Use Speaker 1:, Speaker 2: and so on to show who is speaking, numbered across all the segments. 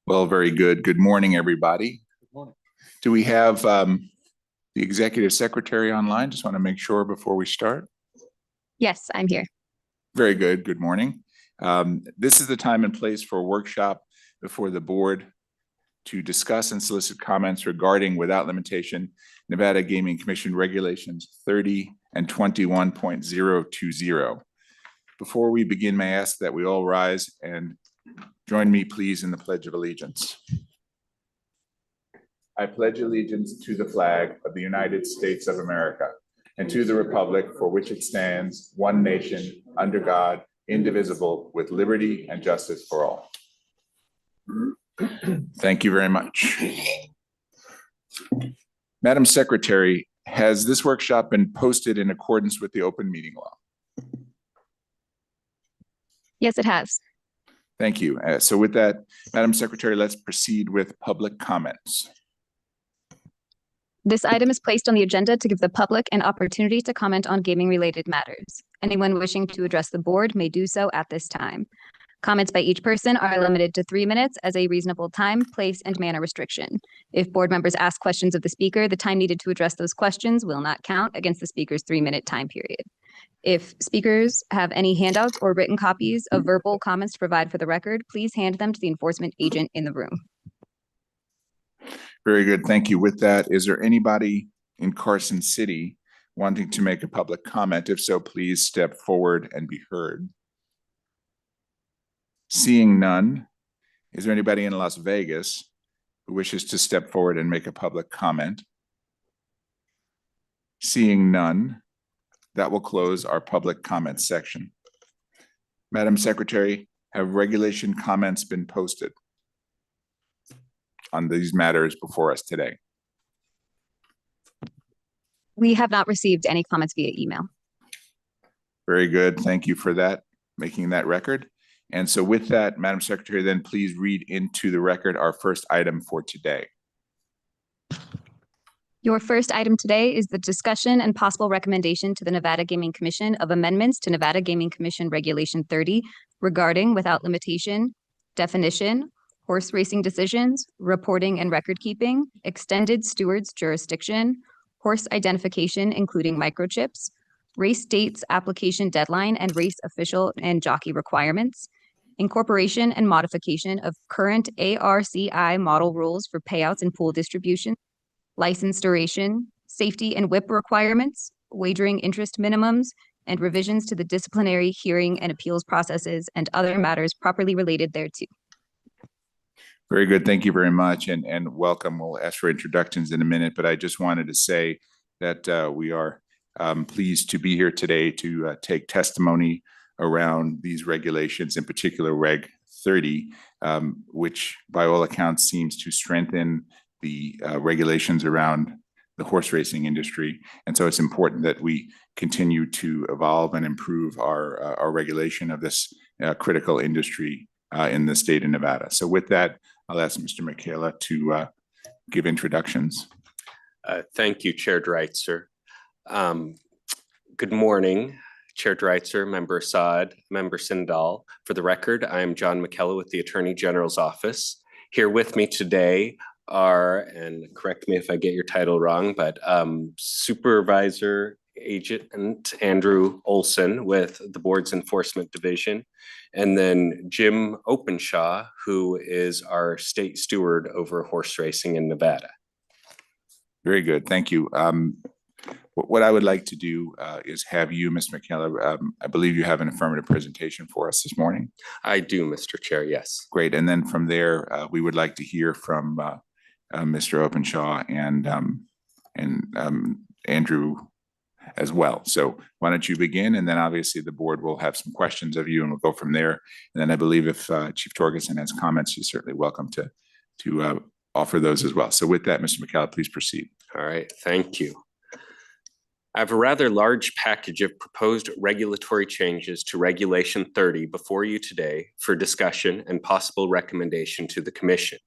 Speaker 1: Well, very good. Good morning, everybody. Good morning. Do we have the executive secretary online? Just want to make sure before we start.
Speaker 2: Yes, I'm here.
Speaker 1: Very good. Good morning. This is the time and place for a workshop before the board to discuss and solicit comments regarding, without limitation, Nevada Gaming Commission Regulations 30 and 21.020. Before we begin, may I ask that we all rise and join me, please, in the Pledge of Allegiance. I pledge allegiance to the flag of the United States of America and to the republic for which it stands, one nation, under God, indivisible, with liberty and justice for all. Thank you very much. Madam Secretary, has this workshop been posted in accordance with the open meeting law?
Speaker 2: Yes, it has.
Speaker 1: Thank you. So with that, Madam Secretary, let's proceed with public comments.
Speaker 2: This item is placed on the agenda to give the public an opportunity to comment on gaming-related matters. Anyone wishing to address the board may do so at this time. Comments by each person are limited to 3 minutes as a reasonable time, place, and manner restriction. If board members ask questions of the speaker, the time needed to address those questions will not count against the speaker's 3-minute time period. If speakers have any handouts or written copies of verbal comments to provide for the record, please hand them to the enforcement agent in the room.
Speaker 1: Very good. Thank you. With that, is there anybody in Carson City wanting to make a public comment? If so, please step forward and be heard. Seeing none, is there anybody in Las Vegas who wishes to step forward and make a public comment? Seeing none, that will close our public comment section. Madam Secretary, have regulation comments been posted on these matters before us today?
Speaker 2: We have not received any comments via email.
Speaker 1: Very good. Thank you for that, making that record. And so with that, Madam Secretary, then please read into the record our first item for today.
Speaker 2: Your first item today is the discussion and possible recommendation to the Nevada Gaming Commission of amendments to Nevada Gaming Commission Regulation 30 regarding, without limitation, definition, horse racing decisions, reporting and record keeping, extended stewards jurisdiction, horse identification, including microchips, race dates, application deadline, and race official and jockey requirements, incorporation and modification of current ARCI model rules for payouts and pool distribution, license duration, safety and whip requirements, wagering interest minimums, and revisions to the disciplinary hearing and appeals processes and other matters properly related thereto.
Speaker 1: Very good. Thank you very much, and welcome. We'll ask for introductions in a minute, but I just wanted to say that we are pleased to be here today to take testimony around these regulations, in particular Reg 30, which by all accounts seems to strengthen the regulations around the horse racing industry. And so it's important that we continue to evolve and improve our regulation of this critical industry in the state of Nevada. So with that, I'll ask Mr. Michaela to give introductions.
Speaker 3: Thank you, Chair Dreitzer. Good morning, Chair Dreitzer, Member Saad, Member Sindal. For the record, I am John McKellar with the Attorney General's Office. Here with me today are, and correct me if I get your title wrong, but Supervisor Agent Andrew Olson with the Board's Enforcement Division, and then Jim Openshaw, who is our State Steward over horse racing in Nevada.
Speaker 1: Very good. Thank you. What I would like to do is have you, Mr. McKellar, I believe you have an affirmative presentation for us this morning.
Speaker 3: I do, Mr. Chair, yes.
Speaker 1: Great. And then from there, we would like to hear from Mr. Openshaw and Andrew as well. So why don't you begin, and then obviously the board will have some questions of you and we'll go from there. And then I believe if Chief Torgerson has comments, you're certainly welcome to offer those as well. So with that, Mr. McKellar, please proceed.
Speaker 3: All right, thank you. I have a rather large package of proposed regulatory changes to Regulation 30 before you today for discussion and possible recommendation to the Commission.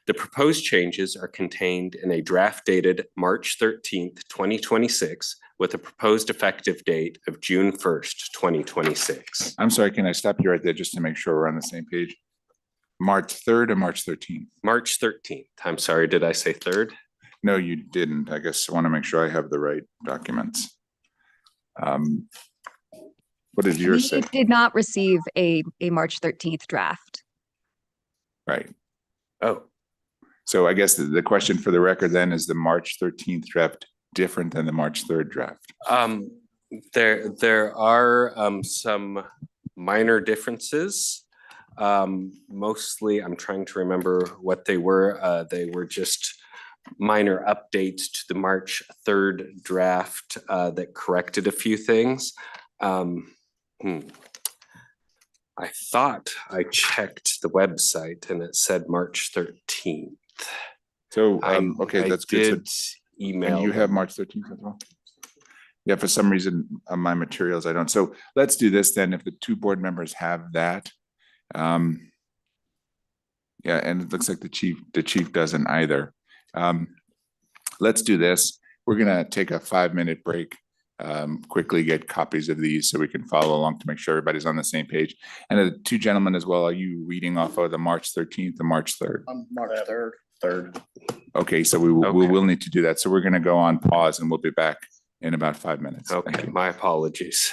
Speaker 3: The proposed changes are contained in a draft dated March 13th, 2026, with a proposed effective date of June 1st, 2026.
Speaker 1: I'm sorry, can I stop you right there just to make sure we're on the same page? March 3rd or March 13th?
Speaker 3: March 13th. I'm sorry, did I say 3rd?
Speaker 1: No, you didn't. I guess I want to make sure I have the right documents. What did yours say?
Speaker 2: We did not receive a March 13th draft.
Speaker 1: Right.
Speaker 3: Oh,
Speaker 1: So I guess the question for the record then is the March 13th draft different than the March 3rd draft?
Speaker 3: there are some minor differences. Mostly, I'm trying to remember what they were. They were just minor updates to the March 3rd draft that corrected a few things. I thought I checked the website and it said March 13th.
Speaker 1: So, okay,
Speaker 3: I
Speaker 1: that's good.
Speaker 3: did
Speaker 1: So,
Speaker 3: email
Speaker 1: and you have
Speaker 3: them.
Speaker 1: March 13th as well? Yeah, for some reason, on my materials, I don't. So let's do this then. If the two board members have that. Yeah, and it looks like the chief doesn't either. Let's do this. We're gonna take a 5-minute break. Quickly get copies of these so we can follow along to make sure everybody's on the same page. And the two gentlemen as well, are you reading off of the March 13th and March 3rd?
Speaker 4: March 3rd.
Speaker 1: Okay, so we will need to do that. So we're gonna go on pause and we'll be back in about 5 minutes. Thank
Speaker 3: Okay,
Speaker 1: you.
Speaker 3: my apologies.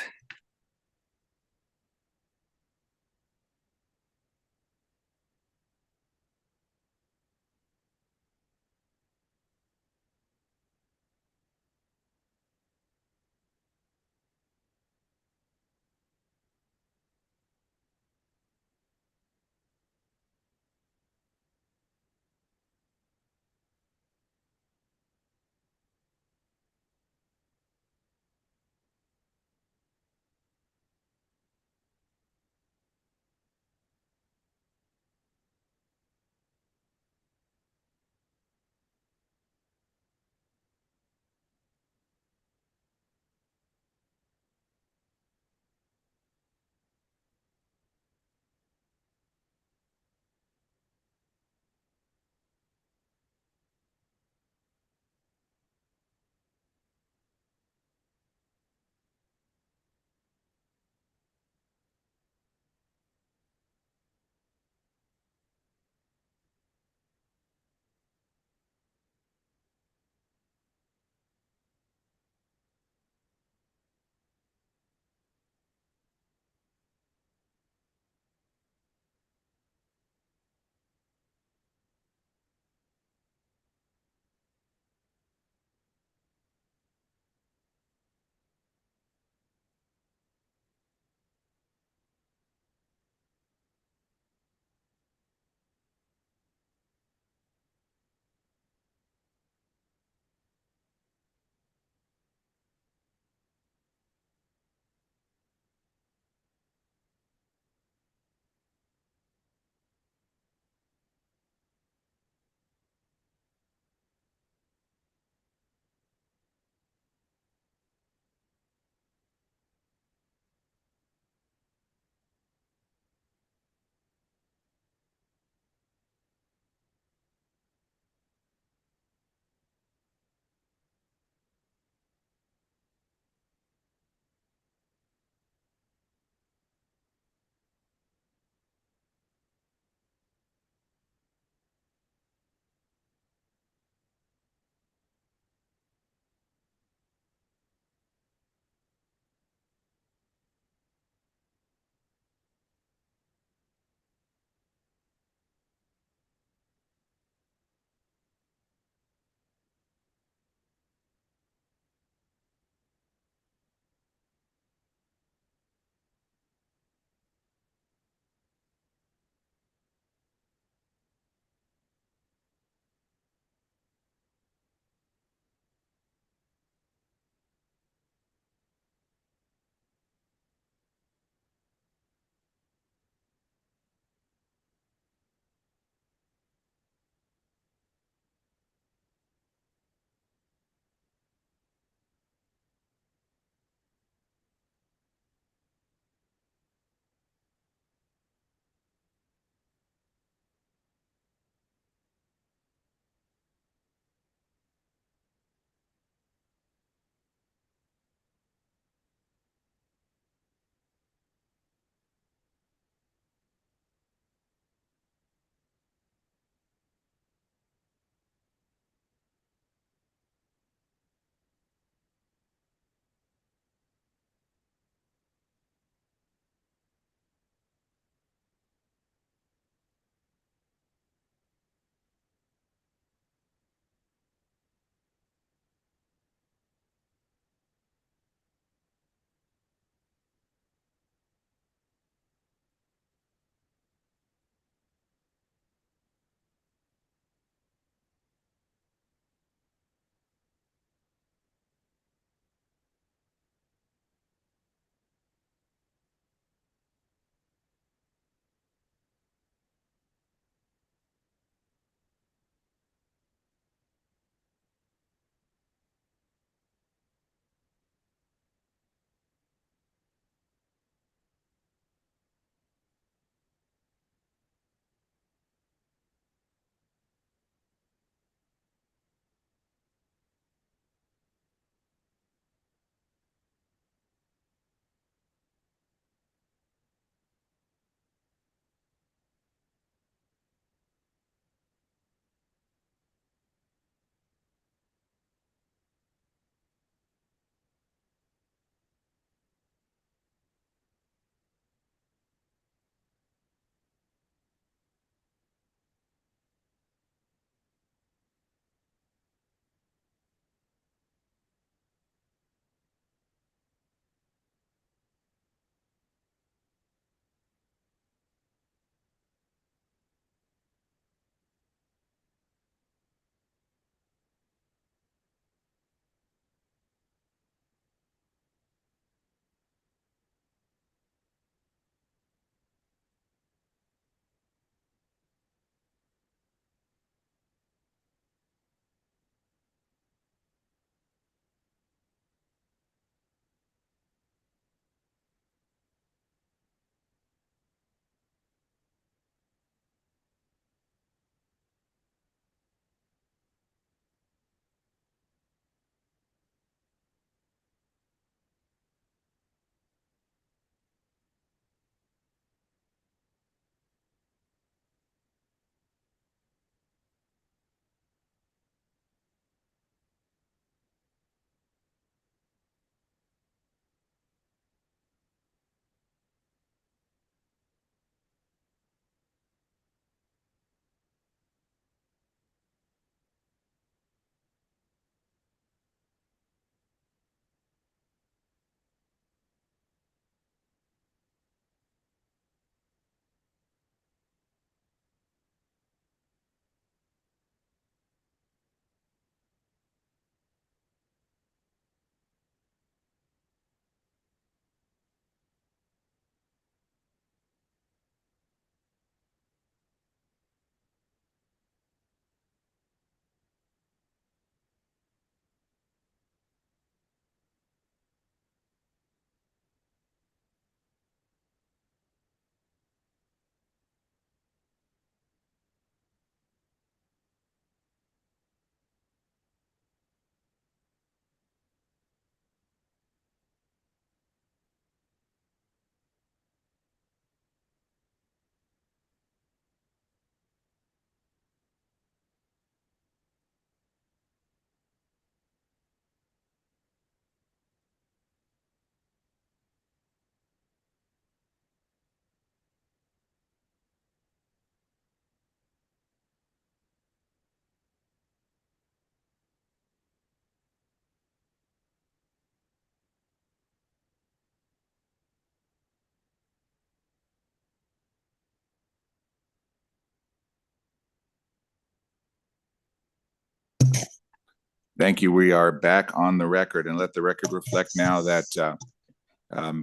Speaker 1: Thank you. We are back on the record, and let the record reflect now that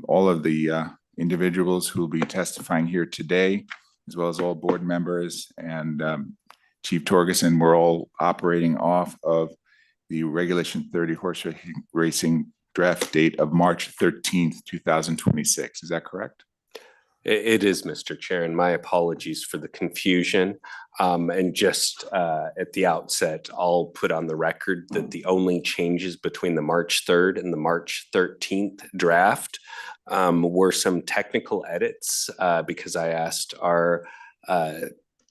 Speaker 1: all of the individuals who will be testifying here today, as well as all board members and Chief Torgerson, we're all operating off of the Regulation 30 horse racing draft date of March 13th, 2026. Is that correct?
Speaker 3: It is, Mr. Chair, and my apologies for the confusion. And just at the outset, I'll put on the record that the only changes between the March 3rd and the March 13th draft were some technical edits because I asked our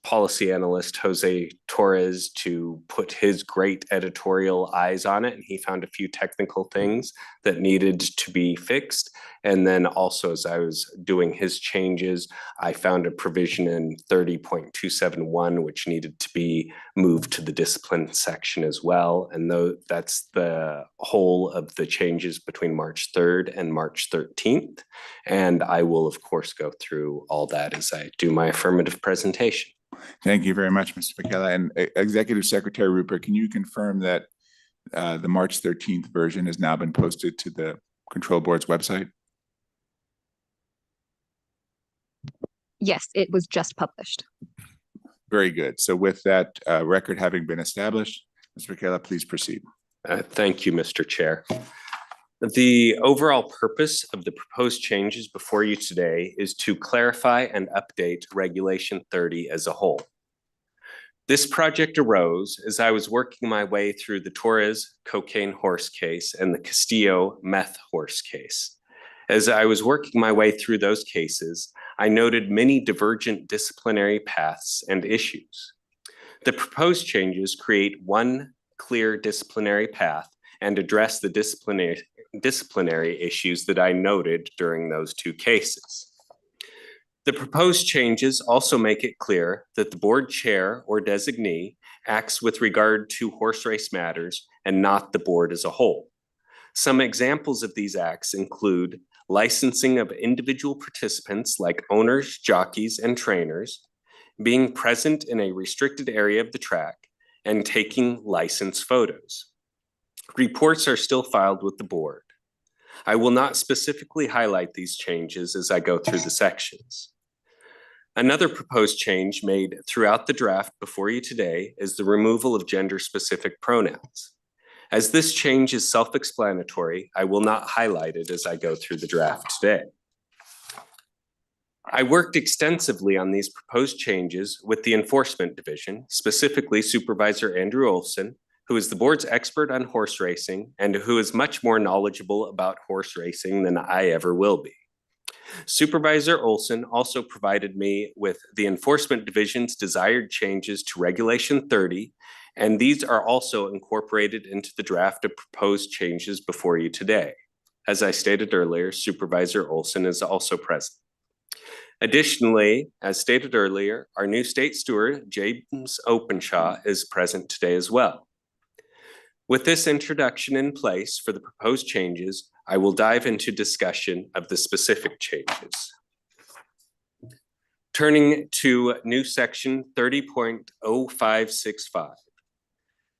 Speaker 3: policy analyst Jose Torres to put his great editorial eyes on it, and he found a few technical things that needed to be fixed. And then also, as I was doing his changes, I found a provision in 30.271 which needed to be moved to the discipline section as well. And that's the whole of the changes between March 3rd and March 13th. And I will, of course, go through all that as I do my affirmative presentation.
Speaker 1: Thank you very much, Mr. McKellar. And Executive Secretary Rupert, can you confirm that the March 13th version has now been posted to the Control Board's website?
Speaker 2: Yes, it was just published.
Speaker 1: Very good. So with that record having been established, Mr. McKellar, please proceed.
Speaker 3: Thank you, Mr. Chair. The overall purpose of the proposed changes before you today is to clarify and update Regulation 30 as a whole. This project arose as I was working my way through the Torres cocaine horse case and the Castillo meth horse case. As I was working my way through those cases, I noted many divergent disciplinary paths and issues. The proposed changes create one clear disciplinary path and address the disciplinary issues that I noted during those two cases. The proposed changes also make it clear that the board chair or designee acts with regard to horse race matters and not the board as a whole. Some examples of these acts include licensing of individual participants like owners, jockeys, and trainers, being present in a restricted area of the track, and taking license photos. Reports are still filed with the board. I will not specifically highlight these changes as I go through the sections. Another proposed change made throughout the draft before you today is the removal of gender-specific pronouns. As this change is self-explanatory, I will not highlight it as I go through the draft today. I worked extensively on these proposed changes with the Enforcement Division, specifically Supervisor Andrew Olson, who is the board's expert on horse racing and who is much more knowledgeable about horse racing than I ever will be. Supervisor Olson also provided me with the Enforcement Division's desired changes to Regulation 30, and these are also incorporated into the draft of proposed changes before you today. As I stated earlier, Supervisor Olson is also present. Additionally, as stated earlier, our new state steward, James Openshaw, is present today as well. With this introduction in place for the proposed changes, I will dive into discussion of the specific changes. Turning to new section 30.0565.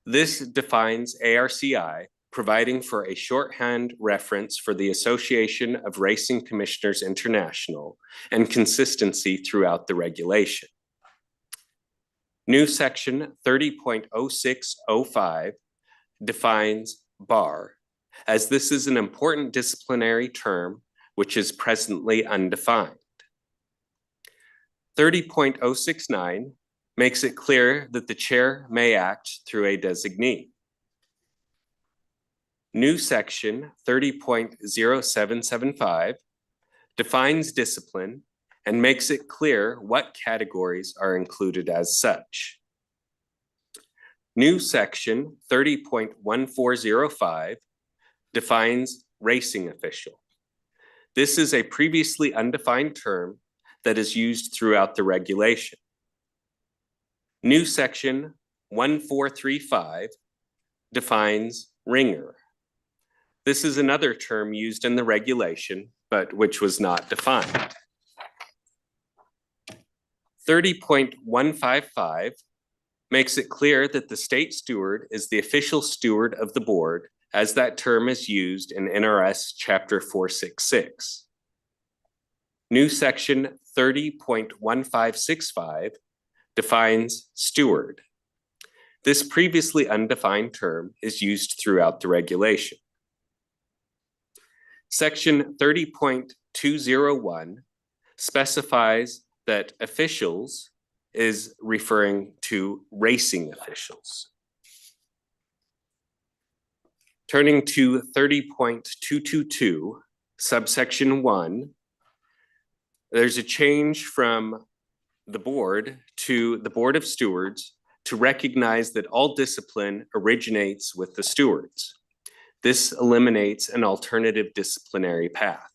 Speaker 3: This defines ARCI, providing for a shorthand reference for the Association of Racing Commissioners International and consistency throughout the regulation. New section 30.0605 defines bar, as this is an important disciplinary term which is presently undefined. 30.069 makes it clear that the chair may act through a designee. New section 30.0775 defines discipline and makes it clear what categories are included as such. New section 30.1405 defines racing official. This is a previously undefined term that is used throughout the regulation. New section 1435 defines ringer. This is another term used in the regulation, but which was not defined. 30.155 makes it clear that the state steward is the official steward of the board, as that term is used in NRS Chapter 466. New section 30.1565 defines steward. This previously undefined term is used throughout the regulation. Section 30.201 specifies that officials is referring to racing officials. Turning to 30.222, subsection 1, there's a change from the board to the Board of Stewards to recognize that all discipline originates with the stewards. This eliminates an alternative disciplinary path.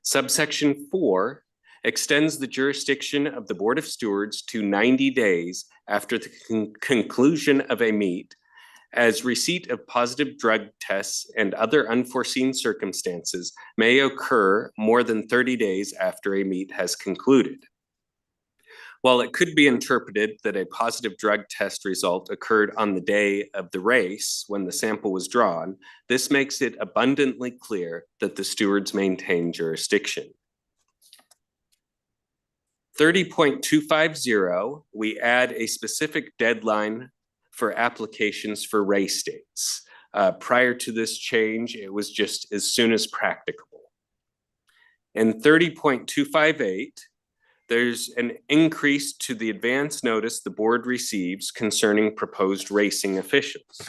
Speaker 3: Subsection 4 extends the jurisdiction of the Board of Stewards to 90 days after the conclusion of a meet, as receipt of positive drug tests and other unforeseen circumstances may occur more than 30 days after a meet has concluded. While it could be interpreted that a positive drug test result occurred on the day of the race when the sample was drawn, this makes it abundantly clear that the stewards maintain jurisdiction. 30.250, we add a specific deadline for applications for race dates. Prior to this change, it was just as soon as practicable. In 30.258, there's an increase to the advance notice the board receives concerning proposed racing officials.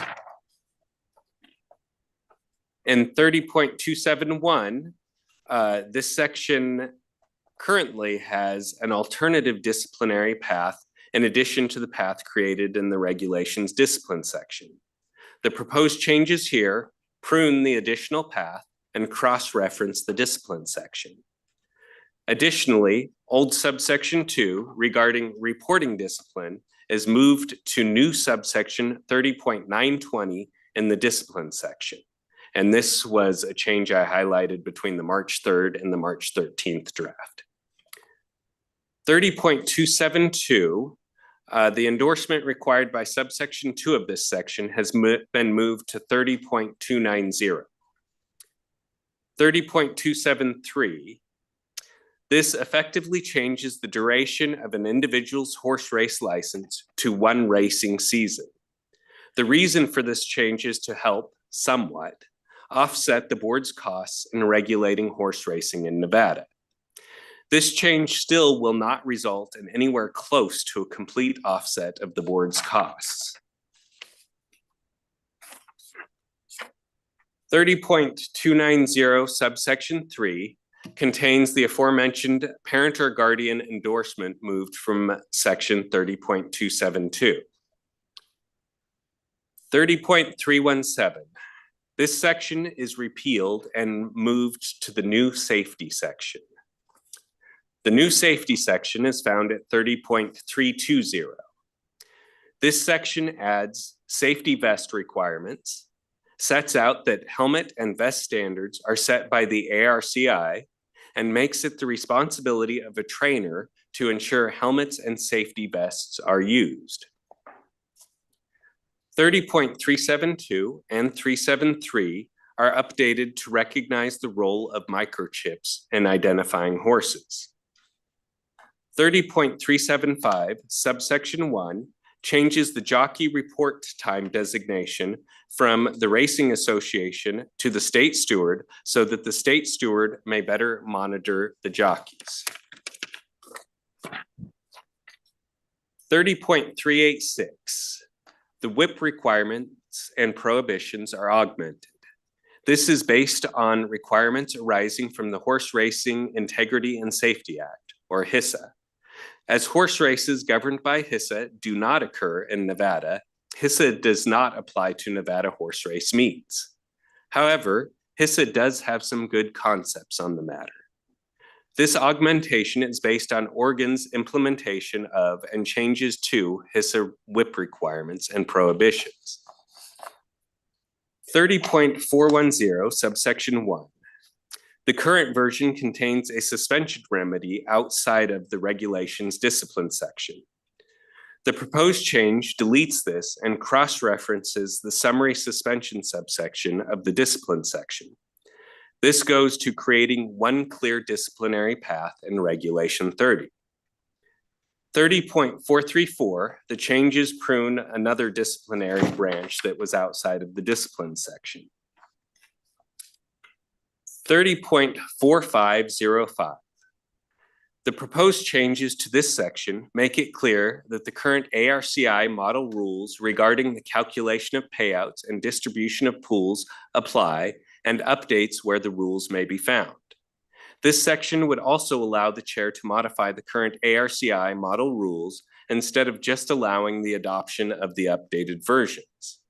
Speaker 3: In 30.271, this section currently has an alternative disciplinary path in addition to the path created in the regulations discipline section. The proposed changes here prune the additional path and cross-reference the discipline section. Additionally, old subsection 2 regarding reporting discipline is moved to new subsection 30.920 in the discipline section. And this was a change I highlighted between the March 3rd and the March 13th draft. 30.272, the endorsement required by subsection 2 of this section has been moved to 30.290. 30.273, this effectively changes the duration of an individual's horse race license to one racing season. The reason for this change is to help somewhat offset the board's costs in regulating horse racing in Nevada. This change still will not result in anywhere close to a complete offset of the board's costs. 30.290 subsection 3 contains the aforementioned parent or guardian endorsement moved from section 30.272. 30.317. This section is repealed and moved to the new safety section. The new safety section is found at 30.320. This section adds safety vest requirements, sets out that helmet and vest standards are set by the ARCI, and makes it the responsibility of a trainer to ensure helmets and safety vests are used. 30.372 and 373 are updated to recognize the role of microchips in identifying horses. 30.375 subsection 1 changes the jockey report time designation from the Racing Association to the state steward so that the state steward may better monitor the jockeys. 30.386, the whip requirements and prohibitions are augmented. This is based on requirements arising from the Horse Racing Integrity and Safety Act, or HISA. As horse races governed by HISA do not occur in Nevada, HISA does not apply to Nevada horse race meets. However, HISA does have some good concepts on the matter. This augmentation is based on Oregon's implementation of and changes to HISA whip requirements and prohibitions. 30.410 subsection 1. The current version contains a suspension remedy outside of the regulations discipline section. The proposed change deletes this and cross-references the summary suspension subsection of the discipline section. This goes to creating one clear disciplinary path in Regulation 30. 30.434, the changes prune another disciplinary branch that was outside of the discipline section. 30.4505. The proposed changes to this section make it clear that the current ARCI model rules regarding the calculation of payouts and distribution of pools apply, and updates where the rules may be found. This section would also allow the chair to modify the current ARCI model rules instead of just allowing the adoption of the updated versions.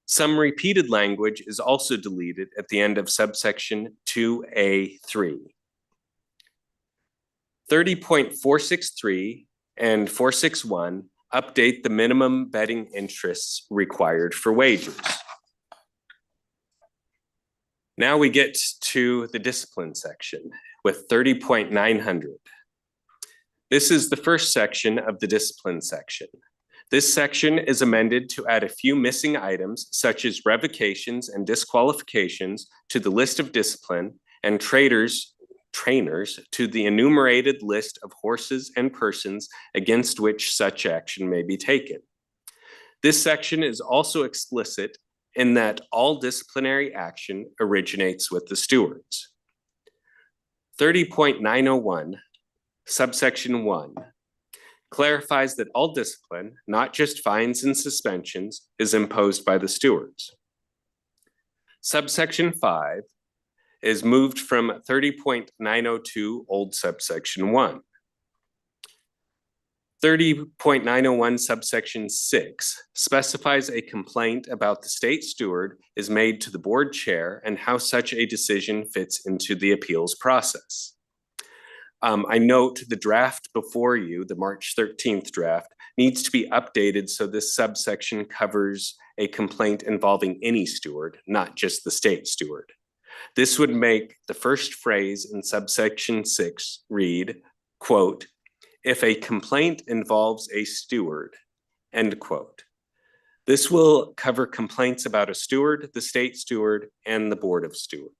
Speaker 3: Some repeated language is also deleted at the end of subsection 2A3. 30.463 and 461 update the minimum betting interests required for wagers. Now we get to the discipline section with 30.900. This is the first section of the discipline section. This section is amended to add a few missing items such as revocations and disqualifications to the list of discipline and trainers to the enumerated list of horses and persons against which such action may be taken. This section is also explicit in that all disciplinary action originates with the stewards. 30.901, subsection 1, clarifies that all discipline, not just fines and suspensions, is imposed by the stewards. Subsection 5 is moved from 30.902 old subsection 1. 30.901 subsection 6 specifies a complaint about the state steward is made to the board chair and how such a decision fits into the appeals process. I note the draft before you, the March 13th draft, needs to be updated so this subsection covers a complaint involving any steward, not just the state steward. This would make the first phrase in subsection 6 read, quote, if a complaint involves a steward, end quote. This will cover complaints about a steward, the state steward, and the board of stewards.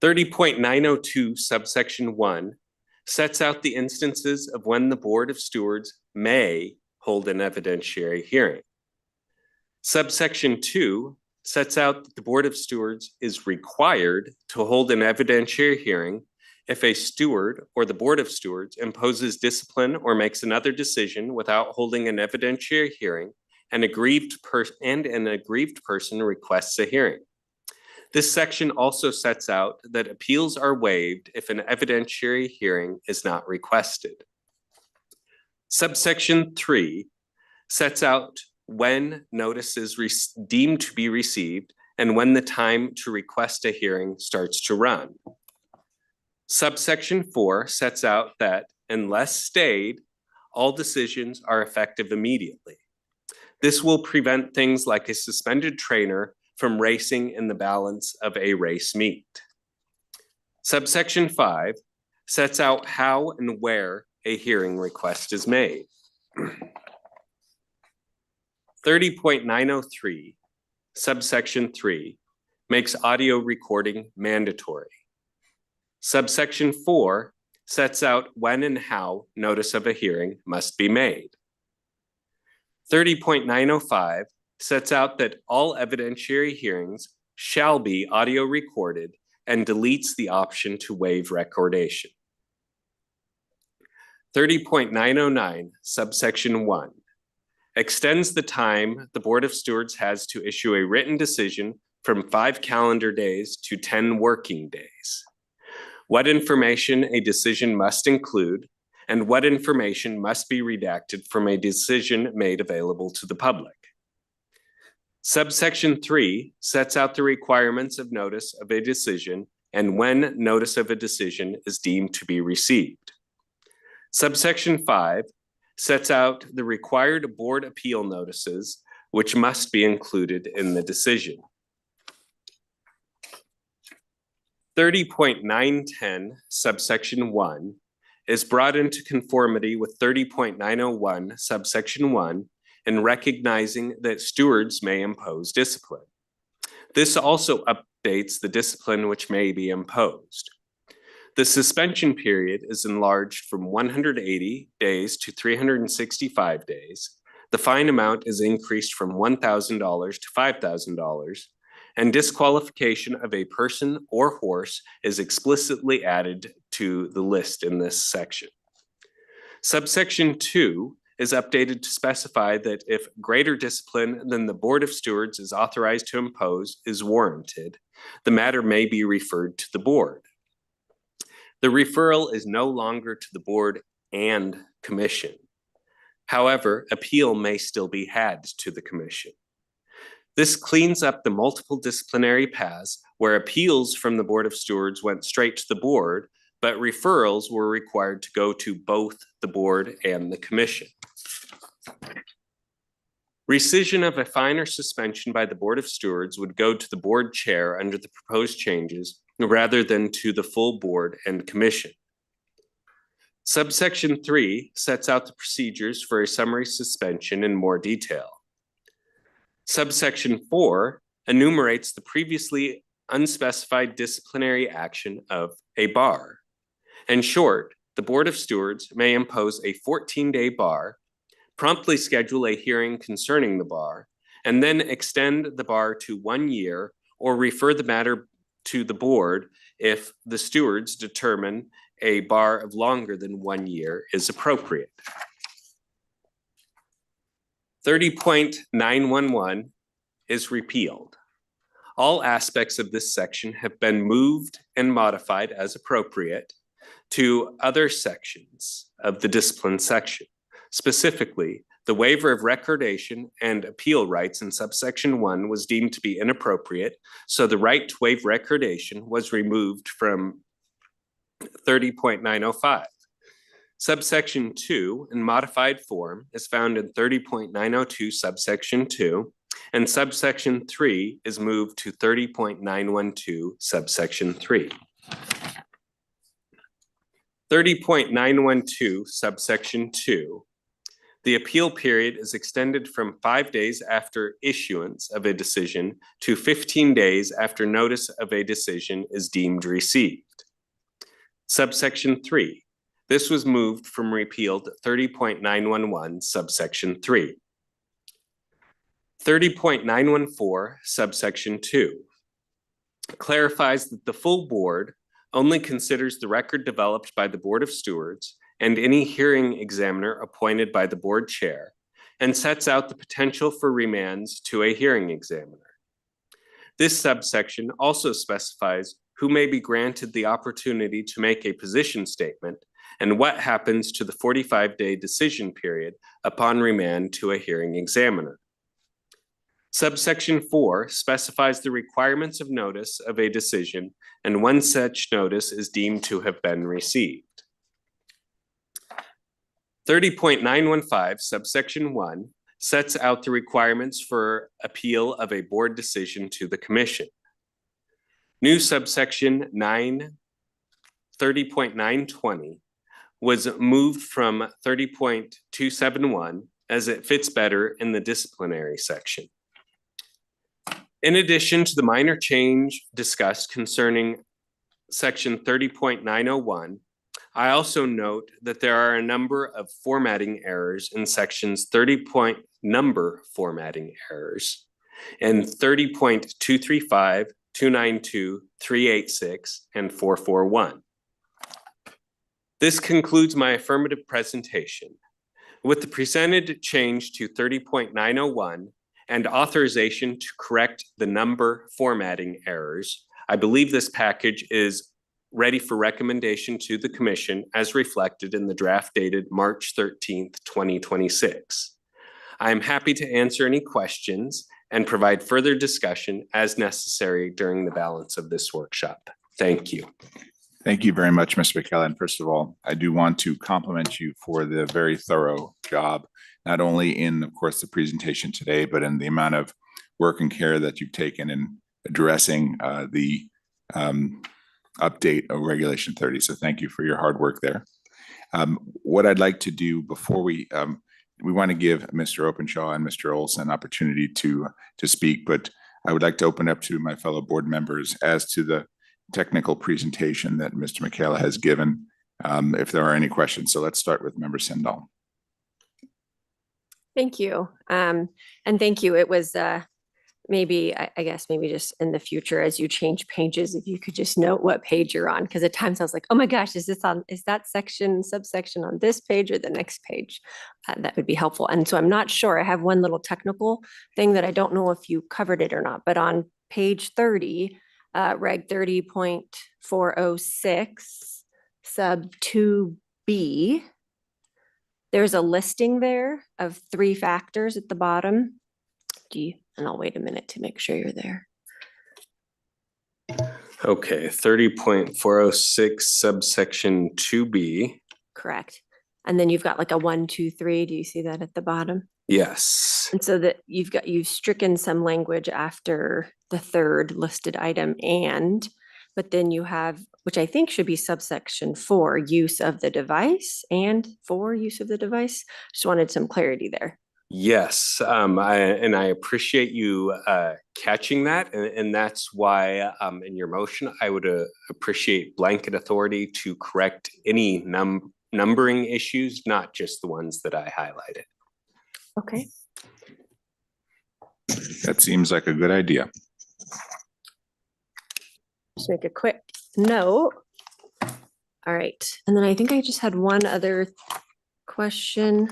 Speaker 3: 30.902 subsection 1 sets out the instances of when the board of stewards may hold an evidentiary hearing. Subsection 2 sets out that the board of stewards is required to hold an evidentiary hearing if a steward or the board of stewards imposes discipline or makes another decision without holding an evidentiary hearing and an aggrieved person requests a hearing. This section also sets out that appeals are waived if an evidentiary hearing is not requested. Subsection 3 sets out when notice is deemed to be received and when the time to request a hearing starts to run. Subsection 4 sets out that unless stayed, all decisions are effective immediately. This will prevent things like a suspended trainer from racing in the balance of a race meet. Subsection 5 sets out how and where a hearing request is made. 30.903, subsection 3, makes audio recording mandatory. Subsection 4 sets out when and how notice of a hearing must be made. 30.905 sets out that all evidentiary hearings shall be audio recorded and deletes the option to waive recordation. 30.909, subsection 1, extends the time the Board of Stewards has to issue a written decision from 5 calendar days to 10 working days. What information a decision must include, and what information must be redacted from a decision made available to the public. Subsection 3 sets out the requirements of notice of a decision and when notice of a decision is deemed to be received. Subsection 5 sets out the required board appeal notices, which must be included in the decision. 30.910, subsection 1, is brought into conformity with 30.901 subsection 1 in recognizing that stewards may impose discipline. This also updates the discipline which may be imposed. The suspension period is enlarged from 180 days to 365 days. The fine amount is increased from $1,000 to $5,000, and disqualification of a person or horse is explicitly added to the list in this section. Subsection 2 is updated to specify that if greater discipline than the Board of Stewards is authorized to impose is warranted, the matter may be referred to the board. The referral is no longer to the board and commission. However, appeal may still be had to the commission. This cleans up the multiple disciplinary paths where appeals from the Board of Stewards went straight to the board, but referrals were required to go to both the board and the commission. Rescission of a fine or suspension by the Board of Stewards would go to the board chair under the proposed changes rather than to the full board and commission. Subsection 3 sets out the procedures for a summary suspension in more detail. Subsection 4 enumerates the previously unspecified disciplinary action of a bar. In short, the Board of Stewards may impose a 14-day bar, promptly schedule a hearing concerning the bar, and then extend the bar to 1 year or refer the matter to the board if the stewards determine a bar of longer than 1 year is appropriate. 30.911 is repealed. All aspects of this section have been moved and modified as appropriate to other sections of the discipline section. Specifically, the waiver of recordation and appeal rights in subsection 1 was deemed to be inappropriate, so the right to waive recordation was removed from 30.905. Subsection 2 in modified form is found in 30.902 subsection 2, and subsection 3 is moved to 30.912 subsection 3. 30.912 subsection 2. The appeal period is extended from 5 days after issuance of a decision to 15 days after notice of a decision is deemed received. Subsection 3. This was moved from repealed 30.911 subsection 3. 30.914 subsection 2 clarifies that the full board only considers the record developed by the Board of Stewards and any hearing examiner appointed by the board chair, and sets out the potential for remands to a hearing examiner. This subsection also specifies who may be granted the opportunity to make a position statement and what happens to the 45-day decision period upon remand to a hearing examiner. Subsection 4 specifies the requirements of notice of a decision and when such notice is deemed to have been received. 30.915 subsection 1 sets out the requirements for appeal of a board decision to the commission. New subsection 30.920 was moved from 30.271 as it fits better in the disciplinary section. In addition to the minor change discussed concerning section 30.901, I also note that there are a number of formatting errors in sections 30. Number formatting errors and 30.235, 292, 386, and 441. This concludes my affirmative presentation. With the presented change to 30.901 and authorization to correct the number formatting errors, I believe this package is ready for recommendation to the commission as reflected in the draft dated March 13th, 2026. I am happy to answer any questions and provide further discussion as necessary during the balance of this workshop. Thank you.
Speaker 1: Thank you very much, Mr. McKellen. First of all, I do want to compliment you for the very thorough job, not only in, of course, the presentation today, but in the amount of work and care that you've taken in addressing the update of Regulation 30. So thank you for your hard work there. What I'd like to do before we want to give Mr. Openshaw and Mr. Olson an opportunity to speak, but I would like to open up to my fellow board members as to the technical presentation that Mr. McKellar has given, if there are any questions. So let's start with Member Sindall.
Speaker 5: Thank you. And thank you. It was maybe, I guess, maybe just in the future, as you change pages, if you could just note what page you're on, because at times I was like, oh my gosh, is that section, subsection on this page or the next page? That would be helpful. And so I'm not sure. I have one little technical thing that I don't know if you covered it or not, but on page 30, Reg 30.406, sub 2B, there's a listing there of 3 factors at the bottom. And I'll wait a minute to make sure you're there.
Speaker 3: Okay, 30.406 subsection 2B.
Speaker 5: Correct. And then you've got like a 1, 2, 3. Do you see that at the bottom?
Speaker 3: Yes.
Speaker 5: And so that you've stricken some language after the third listed item but then you have, which I think should be subsection 4, use of the device, and 4, use of the device. Just wanted some clarity there.
Speaker 3: Yes, I appreciate you catching that, and that's why in your motion I would appreciate blanket authority to correct any numbering issues, not just the ones that I highlighted.
Speaker 5: Okay.
Speaker 1: That seems like a good idea.
Speaker 5: Just make a quick note. All right, and then I think I just had one other question.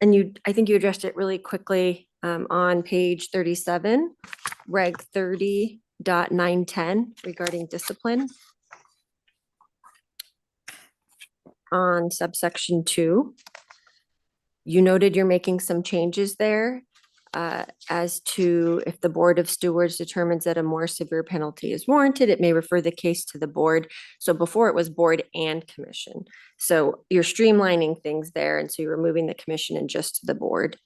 Speaker 5: And I think you addressed it really quickly on page 37, Reg 30.910 regarding discipline. On subsection 2, you noted you're making some changes there as to if the Board of Stewards determines that a more severe penalty is warranted, it may refer the case to the board. So before it was board and commission. So you're streamlining things there. And so you're removing the commission and just to the board.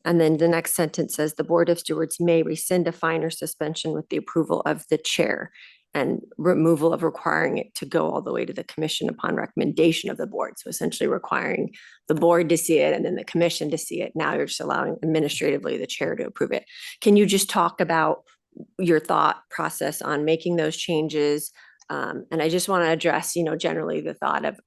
Speaker 5: And then the next sentence says the Board of Stewards may rescind a fine or suspension with the approval of the chair, and removal of requiring it to go all the way to the commission upon recommendation of the board. So essentially requiring the board to see it and then the commission to see it. Now you're just allowing administratively the chair to approve it. Can you just talk about your thought process on making those changes? And I just want to address, generally the thought of,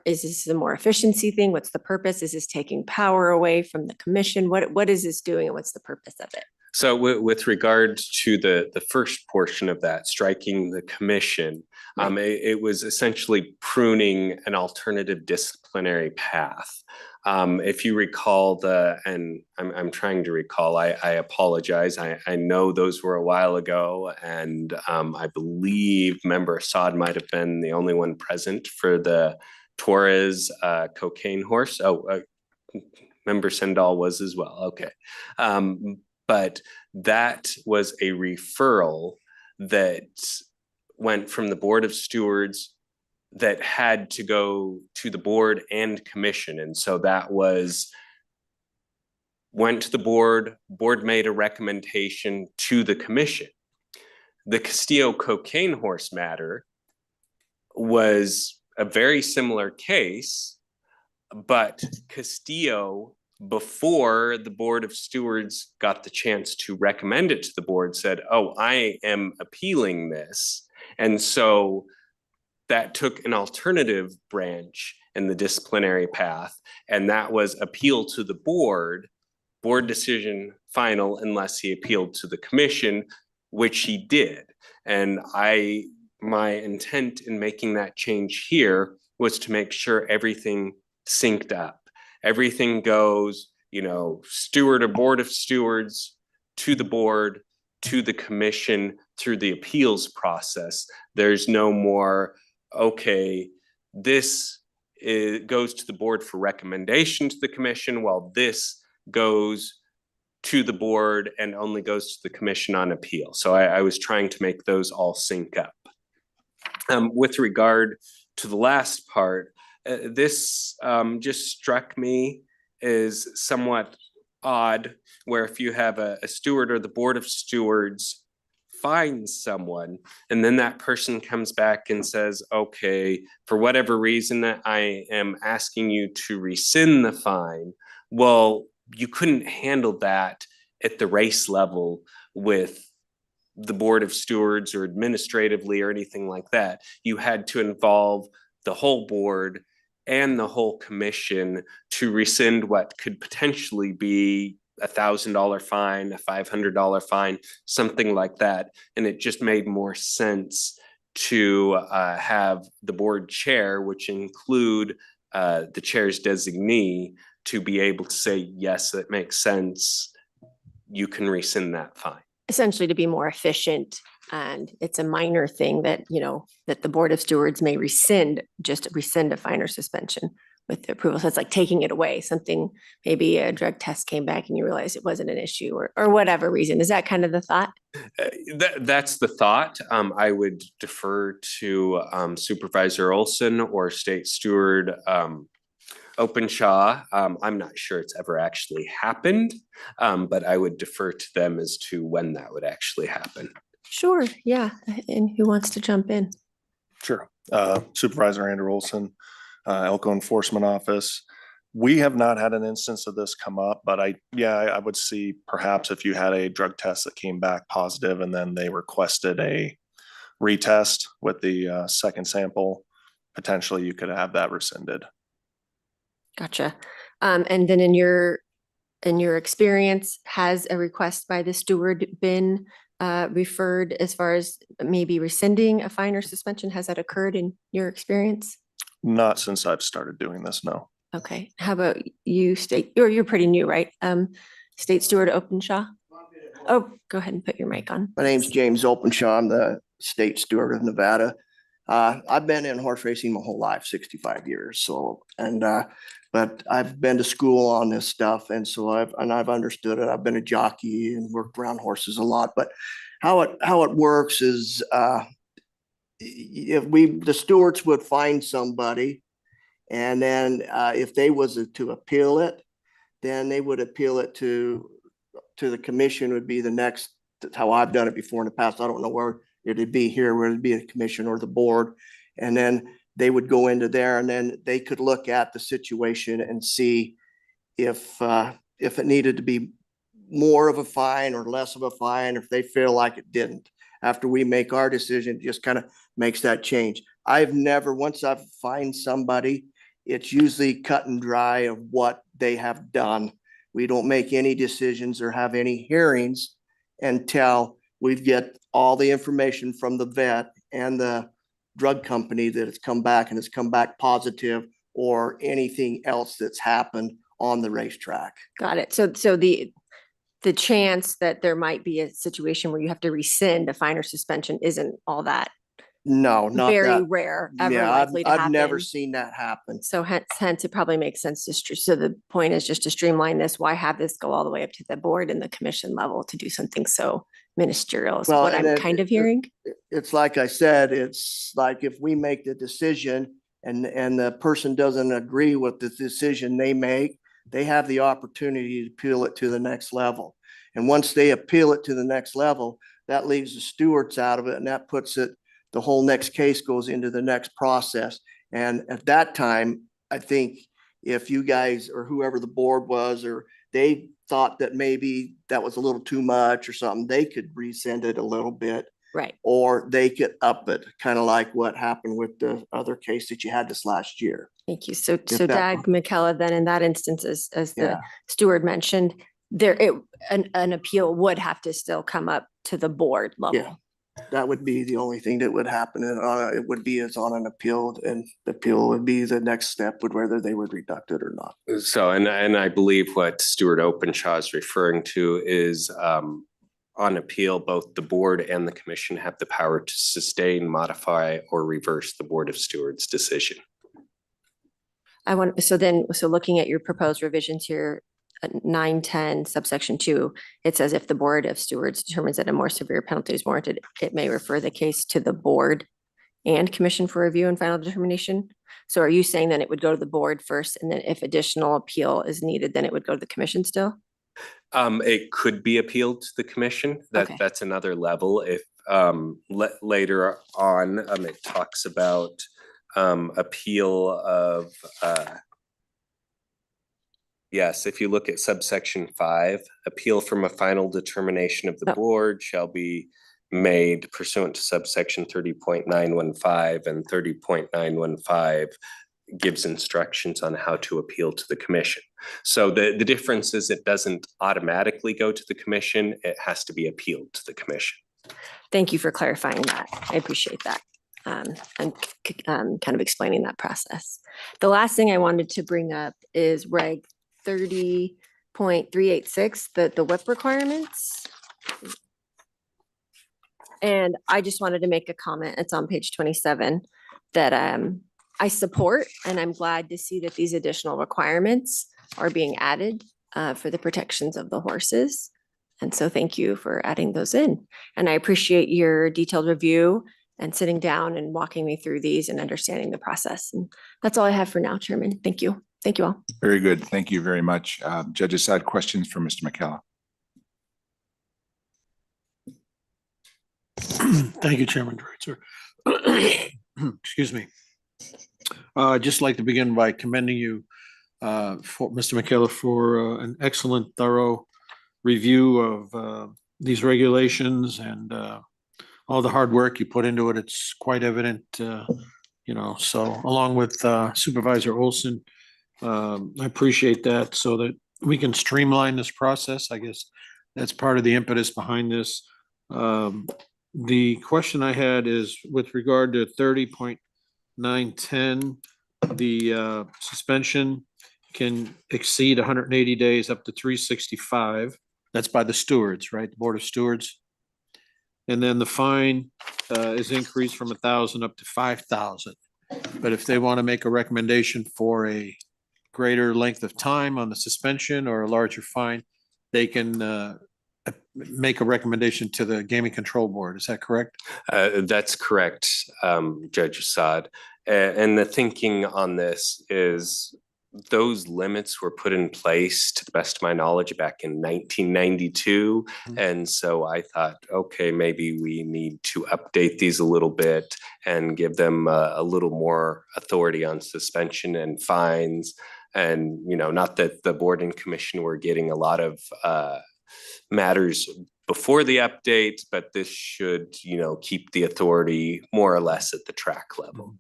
Speaker 5: is this a more efficiency thing? What's the purpose? Is this taking power away from the commission? What is this doing and what's the purpose of it?
Speaker 3: So with regard to the first portion of that, striking the commission,
Speaker 5: Right.
Speaker 3: It was essentially pruning an alternative disciplinary path. If you recall and I'm trying to recall, I apologize. I know those were a while ago, and I believe Member Assad might have been the only one present for the Torres cocaine horse. Member Sindall was as well. Okay. But that was a referral that went from the Board of Stewards that had to go to the board and commission. And so that went to the board made a recommendation to the commission. The Castillo cocaine horse matter was a very similar case, but Castillo, before the Board of Stewards got the chance to recommend it to the board, said, oh, I am appealing this. And so that took an alternative branch in the disciplinary path, and that was appeal to the board decision final, unless he appealed to the commission, which he did. And my intent in making that change here was to make sure everything synced up. Everything goes, steward or Board of Stewards to the board, to the commission through the appeals process. There's no more, okay, this goes to the board for recommendation to the commission, while this goes to the board and only goes to the commission on appeal. So I was trying to make those all sync up. With regard to the last part, this just struck me as somewhat odd, where if you have a steward or the Board of Stewards fines someone, and then that person comes back and says, okay, for whatever reason, I am asking you to rescind the fine. Well, you couldn't handle that at the race level with the Board of Stewards or administratively or anything like that. You had to involve the whole board and the whole commission to rescind what could potentially be $1,000 fine, a $500 fine, something like that. And it just made more sense to have the board chair, which include the chair's designee, to be able to say, yes, that makes sense. You can rescind that fine.
Speaker 5: Essentially to be more efficient, and it's a minor thing that, you know, that the Board of Stewards may rescind a fine or suspension with the approval. So it's like taking it away, something, maybe a drug test came back and you realize it wasn't an issue or whatever reason. Is that kind of the thought?
Speaker 3: That's the thought. I would defer to Supervisor Olson or State Steward Openshaw. I'm not sure it's ever actually happened, but I would defer to them as to when that would actually happen.
Speaker 5: Sure, yeah. And who wants to jump in?
Speaker 4: Sure. Supervisor Andrew Olson, Elko Enforcement Office. We have not had an instance of this come up, but I would see perhaps if you had a drug test that came back positive and then they requested a retest with the second sample, potentially you could have that rescinded.
Speaker 5: Gotcha. And then in your experience, has a request by the steward been referred as far as maybe rescinding a fine or suspension? Has that occurred in your experience?
Speaker 4: Not since I've started doing this, no.
Speaker 5: Okay. How about you, you're pretty new, right? State Steward Openshaw? Oh, go ahead and put your mic on.
Speaker 6: My name's James Openshaw. I'm the state steward of Nevada. I've been in horse racing my whole life, 65 years. So, but I've been to school on this stuff. And so I've understood it. I've been a jockey and worked around horses a lot, but how it works is, if the stewards would find somebody, and then if they was to appeal it, then they would appeal it to the commission would be the next. That's how I've done it before in the past. I don't know where it'd be here, where it'd be a commission or the board. And then they would go into there and then they could look at the situation and see if it needed to be more of a fine or less of a fine, or if they feel like it didn't. After we make our decision, it just kind of makes that change. Once I've fined somebody, it's usually cut and dry of what they have done. We don't make any decisions or have any hearings until we get all the information from the vet and the drug company that it's come back and it's come back positive, or anything else that's happened on the racetrack.
Speaker 5: Got it. So the chance that there might be a situation where you have to rescind a fine or suspension isn't all that.
Speaker 6: No, not
Speaker 5: very
Speaker 6: that.
Speaker 5: rare, ever
Speaker 6: Yeah,
Speaker 5: likely to happen.
Speaker 6: I've never seen that happen.
Speaker 5: So hence it probably makes sense to, so the point is just to streamline this. Why have this go all the way up to the board and the commission level to do something so ministerial is what I'm kind of hearing.
Speaker 6: It's like I said, it's like if we make the decision and the person doesn't agree with the decision they make, they have the opportunity to appeal it to the next level. And once they appeal it to the next level, that leaves the stewards out of it, and that puts it, the whole next case goes into the next process. And at that time, I think if you guys or whoever the board was, or they thought that maybe that was a little too much or something, they could rescind it a little bit.
Speaker 5: Right.
Speaker 6: Or they could up it, kind of like what happened with the other case that you had this last year.
Speaker 5: Thank you. So Dag McKellar, then in that instance, as the steward mentioned, an appeal would have to still come up to the board level.
Speaker 6: Yeah. That would be the only thing that would happen. It would be as on an appeal, and the appeal would be the next step, would whether they were deducted or not.
Speaker 3: So, and I believe what Steward Openshaw is referring to is on appeal, both the board and the commission have the power to sustain, modify, or reverse the Board of Stewards' decision.
Speaker 5: So looking at your proposed revisions here, 910 subsection 2, it says if the Board of Stewards determines that a more severe penalty is warranted, it may refer the case to the board and commission for review and final determination. So are you saying then it would go to the board first, and then if additional appeal is needed, then it would go to the commission still?
Speaker 3: It could be appealed to the commission.
Speaker 5: Okay.
Speaker 3: That's another level. If later on, it talks about appeal of yes, if you look at subsection 5, appeal from a final determination of the
Speaker 5: Oh.
Speaker 3: board shall be made pursuant to subsection 30.915 and 30.915 gives instructions on how to appeal to the commission. So the difference is it doesn't automatically go to the commission. It has to be appealed to the commission.
Speaker 5: Thank you for clarifying that. I appreciate that. And kind of explaining that process. The last thing I wanted to bring up is Reg 30.386, the WIP requirements. And I just wanted to make a comment. It's on page 27 that I support, and I'm glad to see that these additional requirements are being added for the protections of the horses. And so thank you for adding those in. And I appreciate your detailed review and sitting down and walking me through these and understanding the process. And that's all I have for now, Chairman. Thank you. Thank you all.
Speaker 1: Very good. Thank you very much. Judge Assad, questions for Mr. McKellar?
Speaker 7: Thank you, Chairman Dreitzer. Excuse me. I'd just like to begin by commending you, for Mr. McKellar, for an excellent, thorough review of these regulations and all the hard work you put into it. It's quite evident, you know, so along with Supervisor Olson, I appreciate that so that we can streamline this process. I guess that's part of the impetus behind this. The question I had is with regard to 30.910, the suspension can exceed 180 days up to 365. That's by the stewards, right? The Board of Stewards. And then the fine is increased from 1,000 up to 5,000. But if they want to make a recommendation for a greater length of time on the suspension or a larger fine, they can make a recommendation to the Gaming Control Board. Is that correct?
Speaker 3: That's correct, Judge Assad. And the thinking on this is those limits were put in place, to the best of my knowledge, back in 1992. And so I thought, okay, maybe we need to update these a little bit and give them a little more authority on suspension and fines. And, you know, not that the board and commission were getting a lot of matters before the update, but this should, you know, keep the authority more or less at the track level.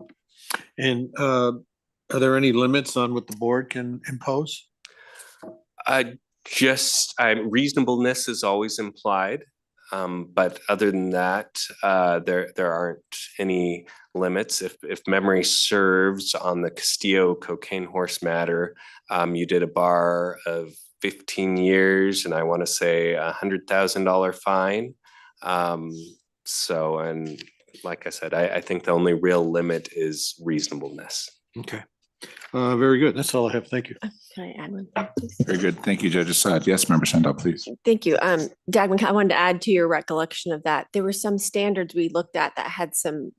Speaker 7: And are there any limits on what the board can impose?
Speaker 3: Reasonableness is always implied, but other than that, there aren't any limits. If memory serves, on the Castillo cocaine horse matter, you did a bar of 15 years, and I want to say $100,000 fine. So, and like I said, I think the only real limit is reasonableness.
Speaker 7: Okay. Very good. That's all I have. Thank you.
Speaker 5: Can I add one thing, please?
Speaker 1: Very good. Thank you, Judge Assad. Yes, Member Sandal, please.
Speaker 5: Thank you. Dagman, I wanted to add to your recollection of that. There were some standards we looked at that had some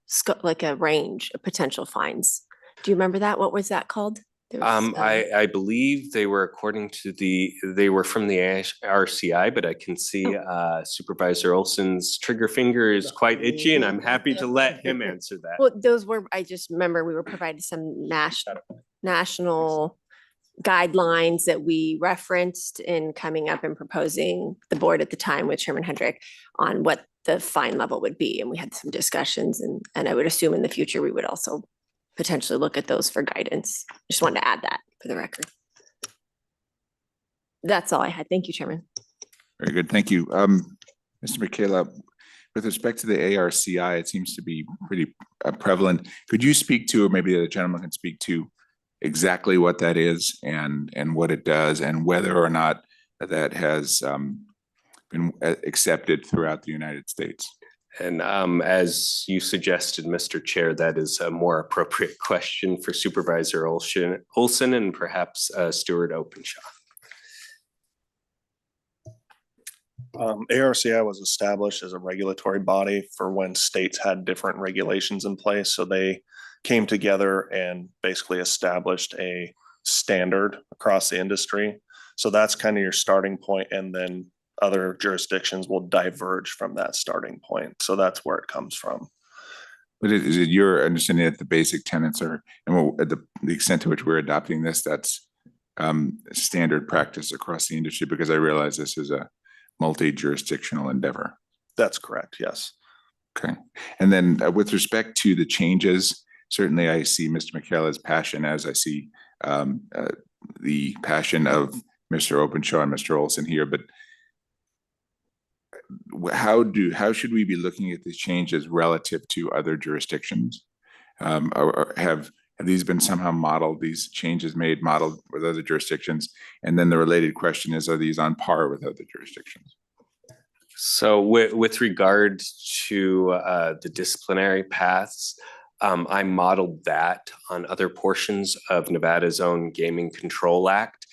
Speaker 5: like a range of potential fines. Do you remember that? What was that called?
Speaker 3: I believe they were according to they were from the RCI, but I can see Supervisor Olson's trigger finger is quite itchy, and I'm happy to let him answer that.
Speaker 5: Well, those were, I just remember we were provided some national guidelines that we referenced in coming up and proposing the board at the time with Chairman Hendrick on what the fine level would be. And we had some discussions, and I would assume in the future we would also potentially look at those for guidance. Just wanted to add that for the record. That's all I had. Thank you, Chairman.
Speaker 1: Very good. Thank you. Mr. McKellar, with respect to the ARCI, it seems to be pretty prevalent. Could you speak to, or maybe the gentleman can speak to, exactly what that is and what it does, and whether or not that has been accepted throughout the United States?
Speaker 3: And as you suggested, Mr. Chair, that is a more appropriate question for Supervisor Olson and perhaps Stewart Openshaw.
Speaker 4: ARCI was established as a regulatory body for when states had different regulations in place. So they came together and basically established a standard across the industry. So that's kind of your starting point, and then other jurisdictions will diverge from that starting point. So that's where it comes from.
Speaker 1: But is it your understanding that the basic tenets are, and the extent to which we're adopting this, that's standard practice across the industry? Because I realize this is a multi-jurisdictional endeavor.
Speaker 4: That's correct, yes.
Speaker 1: Okay. And then with respect to the changes, certainly I see Mr. McKellah's passion, as I see the passion of Mr. Openshaw and Mr. Olson here, but how should we be looking at these changes relative to other jurisdictions? Or have these been somehow modeled, these changes modeled with other jurisdictions? And then the related question is, are these on par with other jurisdictions?
Speaker 3: So with regard to the disciplinary paths, I modeled that on other portions of Nevada's own Gaming Control Act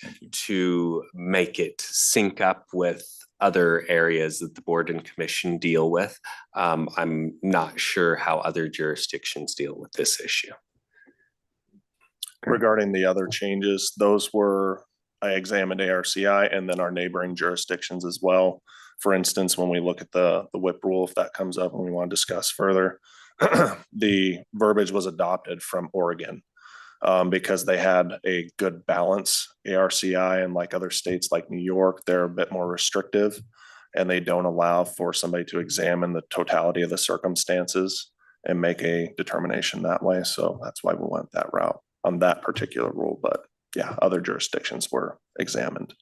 Speaker 3: to make it sync up with other areas that the board and commission deal with. I'm not sure how other jurisdictions deal with this issue.
Speaker 4: Regarding the other changes, those were, I examined ARCI and then our neighboring jurisdictions as well. For instance, when we look at the whip rule, if that comes up and we want to discuss further, the verbiage was adopted from Oregon because they had a good balance. ARCI and like other states like New York, they're a bit more restrictive and they don't allow for somebody to examine the totality of the circumstances and make a determination that way. So that's why we went that route on that particular rule. But yeah, other jurisdictions were examined.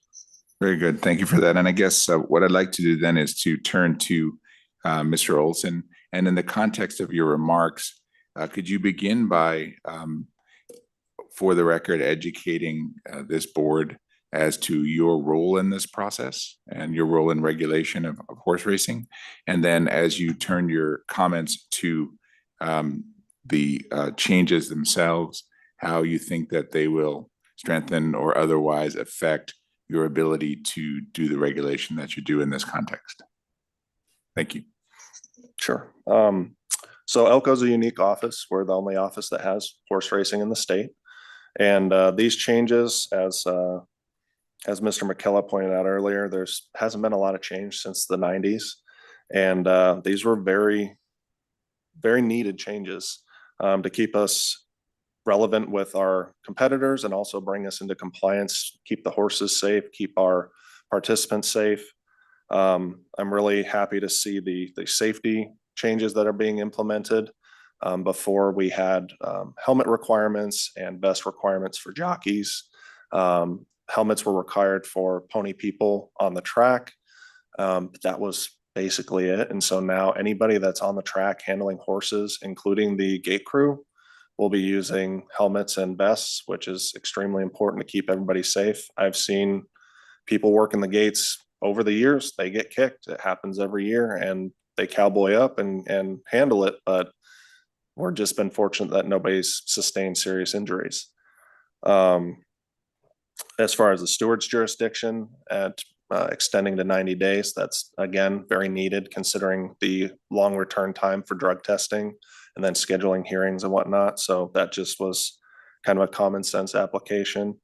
Speaker 1: Very good. Thank you for that. And I guess what I'd like to do then is to turn to Mr. Olson. And in the context of your remarks, could you begin by, for the record, educating this board as to your role in this process and your role in regulation of horse racing? And then as you turn your comments to the changes themselves, how you think that they will strengthen or otherwise affect your ability to do the regulation that you do in this context. Thank you.
Speaker 4: Sure. So Elko is a unique office. We're the only office that has horse racing in the state. And these changes, as Mr. McKellah pointed out earlier, hasn't been a lot of change since the 90s. And these were very, very needed changes to keep us relevant with our competitors and also bring us into compliance, keep the horses safe, keep our participants safe. I'm really happy to see the safety changes that are being implemented. Before we had helmet requirements and vest requirements for jockeys. Helmets were required for pony people on the track. But that was basically it. And so now anybody that's on the track handling horses, including the gate crew, will be using helmets and vests, which is extremely important to keep everybody safe. I've seen people working the gates over the years. They get kicked. It happens every year and they cowboy up and handle it. But we're just been fortunate that nobody's sustained serious injuries. As far as the steward's jurisdiction at extending to 90 days, that's again very needed considering the long return time for drug testing and then scheduling hearings and whatnot. So that just was kind of a common sense application.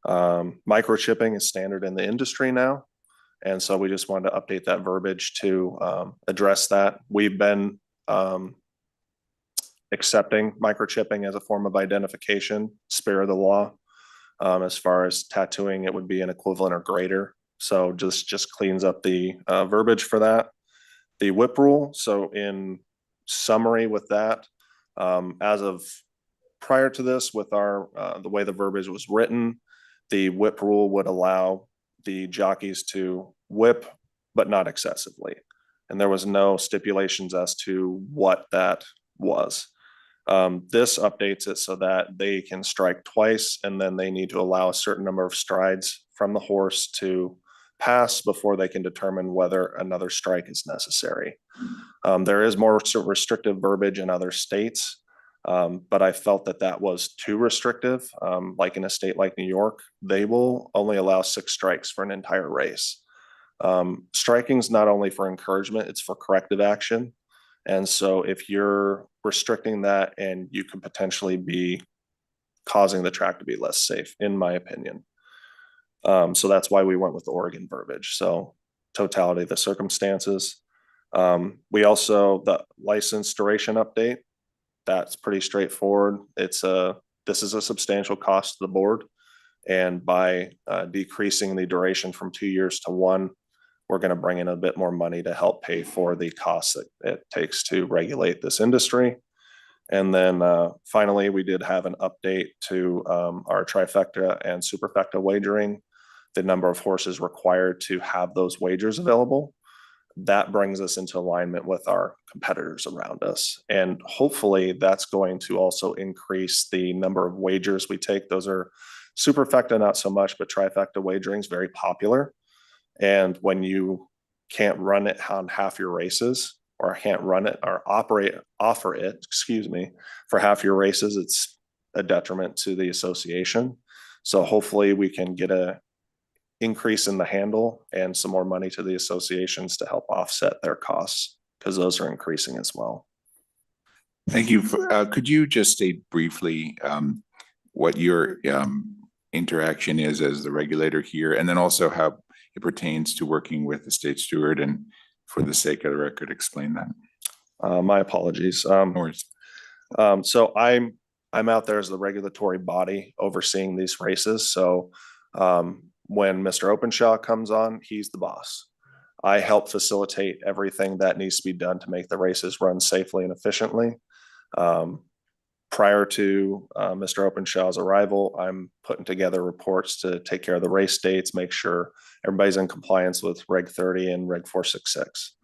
Speaker 4: Microchipping is standard in the industry now. And so we just wanted to update that verbiage to address that. We've been accepting microchipping as a form of identification, spirit of the law. As far as tattooing, it would be an equivalent or greater. So just cleans up the verbiage for that. The whip rule. So in summary with that, as of prior to this, with our the way the verbiage was written, the whip rule would allow the jockeys to whip, but not excessively. And there was no stipulations as to what that was. This updates it so that they can strike twice and then they need to allow a certain number of strides from the horse to pass before they can determine whether another strike is necessary. There is more restrictive verbiage in other states, but I felt that that was too restrictive. Like in a state like New York, they will only allow 6 strikes for an entire race. Striking is not only for encouragement, it's for corrective action. And so if you're restricting that, and you could potentially be causing the track to be less safe, in my opinion. So that's why we went with the Oregon verbiage. So totality of the circumstances. We also, the license duration update, that's pretty straightforward. This is a substantial cost to the board. And by decreasing the duration from 2 years to 1, we're going to bring in a bit more money to help pay for the costs that it takes to regulate this industry. And then finally, we did have an update to our trifecta and superfecta wagering, the number of horses required to have those wagers available. That brings us into alignment with our competitors around us. And hopefully that's going to also increase the number of wagers we take. Those are superfecta, not so much, but trifecta wagering is very popular. And when you can't run it on half your races, or can't run it or offer it, for half your races, it's a detriment to the association. So hopefully we can get a increase in the handle and some more money to the associations to help offset their costs, because those are increasing as well.
Speaker 1: Thank you. Could you just state briefly what your interaction is as the regulator here, and then also how it pertains to working with the state steward, and for the sake of the record, explain that.
Speaker 4: My apologies.
Speaker 1: No worries.
Speaker 4: So I'm out there as the regulatory body overseeing these races. So when Mr. Openshaw comes on, he's the boss. I help facilitate everything that needs to be done to make the races run safely and efficiently. Prior to Mr. Openshaw's arrival, I'm putting together reports to take care of the race dates, make sure everybody's in compliance with Reg 30 and Reg 466.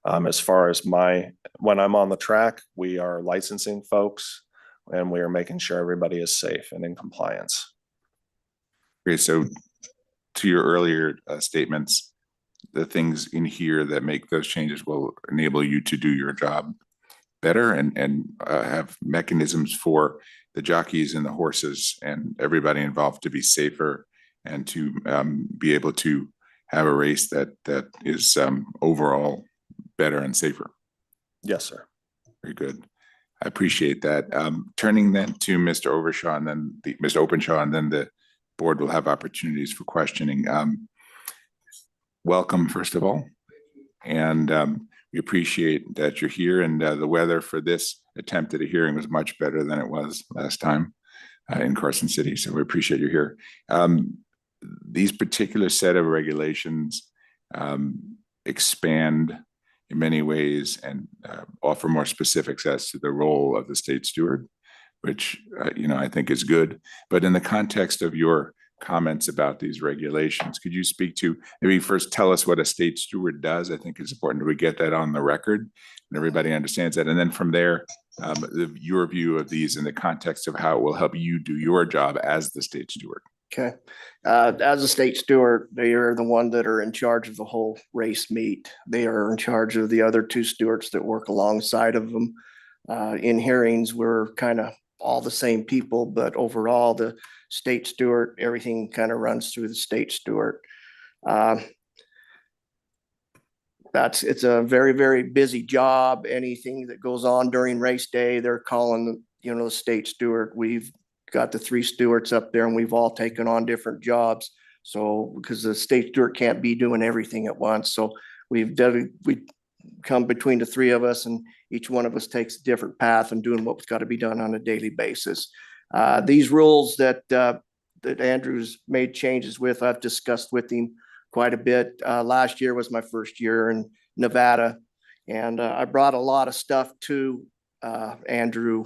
Speaker 4: As far as when I'm on the track, we are licensing folks and we are making sure everybody is safe and in compliance.
Speaker 1: Okay, so to your earlier statements, the things in here that make those changes will enable you to do your job better and have mechanisms for the jockeys and the horses and everybody involved to be safer and to be able to have a race that is overall better and safer.
Speaker 4: Yes, sir.
Speaker 1: Very good. I appreciate that. Turning then to Mr. Overshaw and then Mr. Openshaw, and then the board will have opportunities for questioning. Welcome, first of all. And we appreciate that you're here, and the weather for this attempt at a hearing was much better than it was last time in Carson City. So we appreciate you here. These particular set of regulations expand in many ways and offer more specifics as to the role of the state steward, which I think is good. But in the context of your comments about these regulations, could you speak to, maybe first tell us what a state steward does? I think it's important that we get that on the record and everybody understands that. And then from there, your view of these in the context of how it will help you do your job as the state steward.
Speaker 6: Okay. As a state steward, they are the one that are in charge of the whole race meet. They are in charge of the other two stewards that work alongside of them. In hearings, we're kind of all the same people, but overall the state steward, everything kind of runs through the state steward. It's a very, very busy job. Anything that goes on during race day, they're calling, the state steward. We've got the 3 stewards up there and we've all taken on different jobs. So, because the state steward can't be doing everything at once. So we come between the 3 of us, and each one of us takes a different path and doing what's got to be done on a daily basis. These rules that Andrew's made changes with, I've discussed with him quite a bit. Last year was my first year in Nevada, and I brought a lot of stuff to Andrew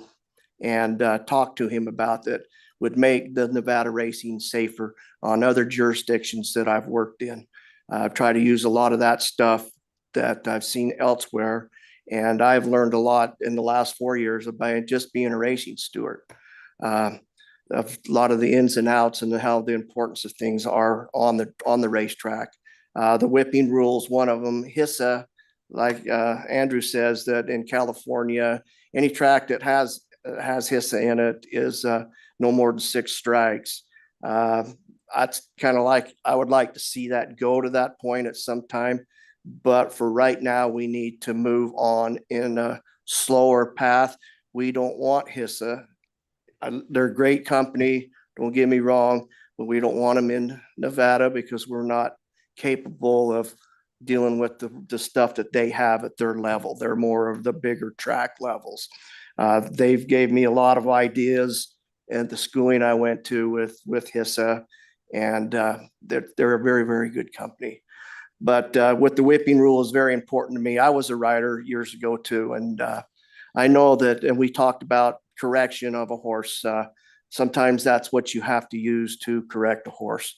Speaker 6: and talked to him about that would make the Nevada racing safer on other jurisdictions that I've worked in. I've tried to use a lot of that stuff that I've seen elsewhere, and I've learned a lot in the last 4 years about just being a racing steward. A lot of the ins and outs and how the importance of things are on the racetrack. The whipping rules, one of them. HISA, like Andrew says, that in California, any track that has HISA in it is no more than 6 strikes. That's kind of like, I would like to see that go to that point at some time. But for right now, we need to move on in a slower path. We don't want HISA. They're a great company, don't get me wrong, but we don't want them in Nevada because we're not capable of dealing with the stuff that they have at their level. They're more of the bigger track levels. They've gave me a lot of ideas at the schooling I went to with HISA, and they're a very, very good company. But with the whipping rule is very important to me. I was a rider years ago too, and I know that, and we talked about correction of a horse. Sometimes that's what you have to use to correct a horse.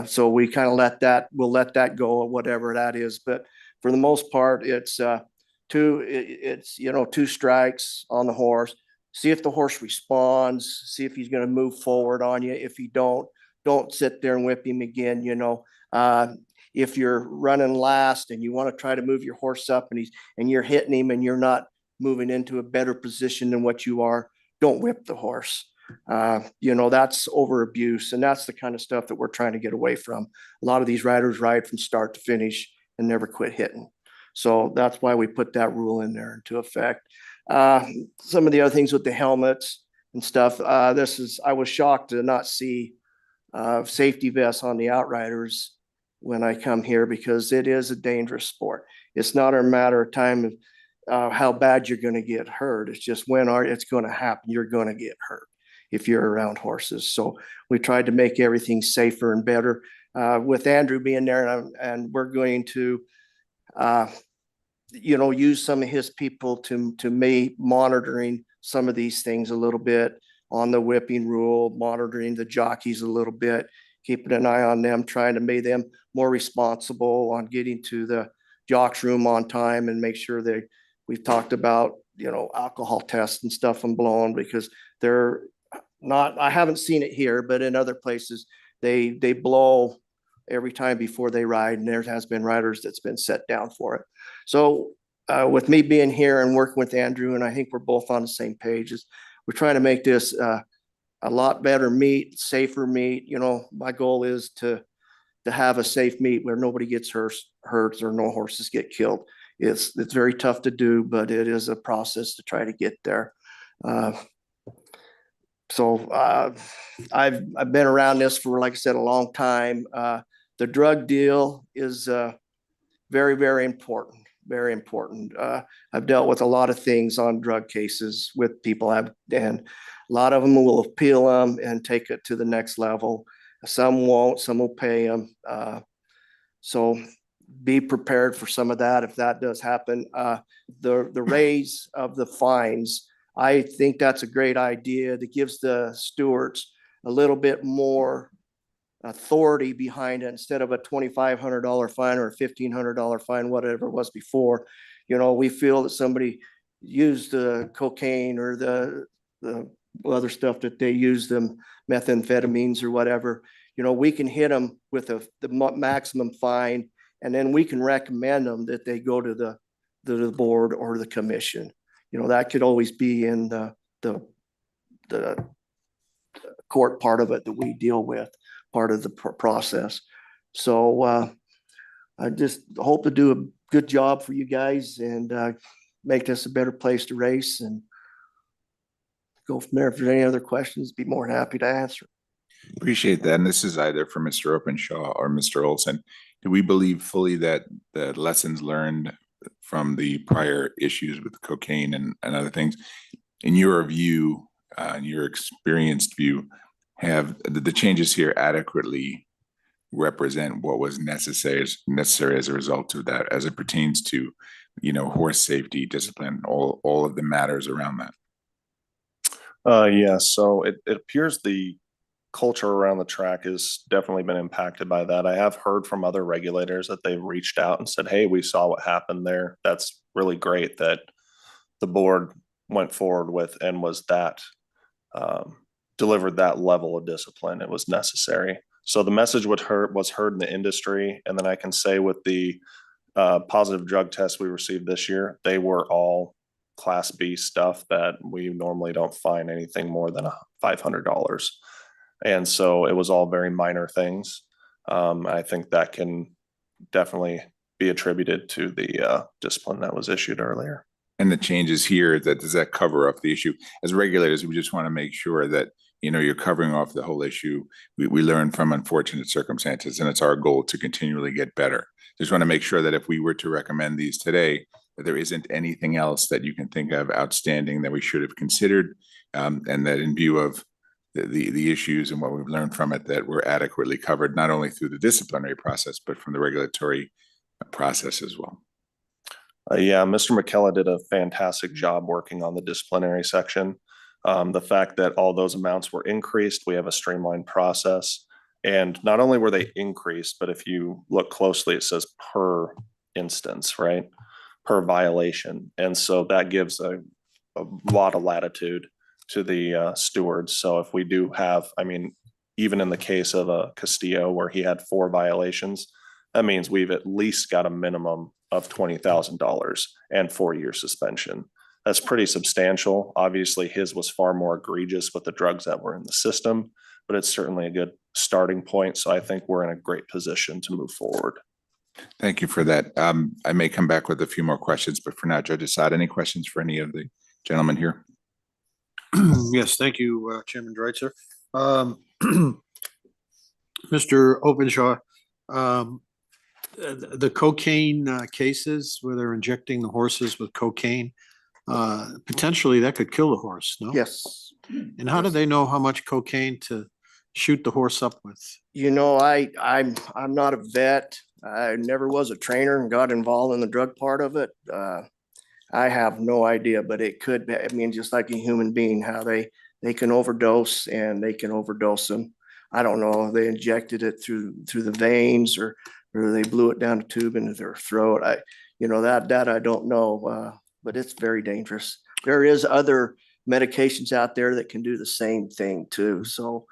Speaker 6: So we kind of we'll let that go, or whatever that is. But for the most part, it's two strikes on the horse. See if the horse responds. See if he's going to move forward on you. If he don't sit there and whip him again. If you're running last and you want to try to move your horse up and you're hitting him and you're not moving into a better position than what you are, don't whip the horse. That's over abuse, and that's the kind of stuff that we're trying to get away from. A lot of these riders ride from start to finish and never quit hitting. So that's why we put that rule in there into effect. Some of the other things with the helmets and stuff, I was shocked to not see safety vests on the outriders when I come here, because it is a dangerous sport. It's not a matter of time of how bad you're going to get hurt. It's just when it's going to happen. You're going to get hurt if you're around horses. So we tried to make everything safer and better. With Andrew being there, and we're going to use some of his people to me monitoring some of these things a little bit on the whipping rule, monitoring the jockeys a little bit, keeping an eye on them, trying to make them more responsible on getting to the jocks room on time, and make sure we've talked about, alcohol tests and stuff and blowing, because they're not, I haven't seen it here, but in other places, they blow every time before they ride, and there has been riders that's been set down for it. So with me being here and working with Andrew, and I think we're both on the same page, we're trying to make this a lot better meet, safer meet. My goal is to have a safe meet where nobody gets hurt or no horses get killed. It's very tough to do, but it is a process to try to get there. So I've been around this for, like I said, a long time. The drug deal is very, very important. Very important. I've dealt with a lot of things on drug cases with people, and a lot of them will appeal them and take it to the next level. Some won't, some will pay them. So be prepared for some of that if that does happen. The raise of the fines, I think that's a great idea that gives the stewards a little bit more authority behind it, instead of a $2,500 fine or a $1,500 fine, whatever it was before. We feel that somebody used the cocaine or the other stuff that they use, them methamphetamines or whatever. We can hit them with the maximum fine, and then we can recommend them that they go to the board or the commission. That could always be in the court part of it that we deal with, part of the process. So I just hope to do a good job for you guys and make this a better place to race, and go from there. If there's any other questions, be more than happy to answer.
Speaker 1: Appreciate that. And this is either for Mr. Openshaw or Mr. Olson. Do we believe fully that the lessons learned from the prior issues with cocaine and other things, in your view, in your experienced view, have the changes here adequately represent what was necessary as a result of that, as it pertains to, horse safety, discipline, all of the matters around that?
Speaker 4: Yes. So it appears the culture around the track has definitely been impacted by that. I have heard from other regulators that they've reached out and said, hey, we saw what happened there. That's really great that the board went forward with and was that delivered that level of discipline. It was necessary. So the message was heard in the industry. And then I can say with the positive drug tests we received this year, they were all Class B stuff that we normally don't find anything more than $500. And so it was all very minor things. I think that can definitely be attributed to the discipline that was issued earlier.
Speaker 1: And the changes here, does that cover up the issue? As regulators, we just want to make sure that you're covering off the whole issue. We learn from unfortunate circumstances, and it's our goal to continually get better. Just want to make sure that if we were to recommend these today, that there isn't anything else that you can think of outstanding that we should have considered, and that in view of the issues and what we've learned from it, that we're adequately covered, not only through the disciplinary process, but from the regulatory process as well.
Speaker 4: Yeah, Mr. McKella did a fantastic job working on the disciplinary section. The fact that all those amounts were increased, we have a streamlined process. And not only were they increased, but if you look closely, it says per instance, right? Per violation. And so that gives a lot of latitude to the stewards. So if we do have, I mean, even in the case of a Castillo where he had 4 violations, that means we've at least got a minimum of $20,000 and 4-year suspension. That's pretty substantial. Obviously, his was far more egregious with the drugs that were in the system, but it's certainly a good starting point. So I think we're in a great position to move forward.
Speaker 1: Thank you for that. I may come back with a few more questions, but for now, Judge Assad, any questions for any of the gentlemen here?
Speaker 7: Yes, thank you, Chairman Dreitzer. Mr. Openshaw, the cocaine cases where they're injecting the horses with cocaine, potentially that could kill the horse, no?
Speaker 6: Yes.
Speaker 7: And how do they know how much cocaine to shoot the horse up with?
Speaker 6: You know, I'm not a vet. I never was a trainer and got involved in the drug part of it. I have no idea, but it could be, I mean, just like a human being, how they can overdose and they can overdose them. I don't know, they injected it through the veins or they blew it down a tube into their throat. That I don't know, but it's very dangerous. There is other medications out there that can do the same thing too. So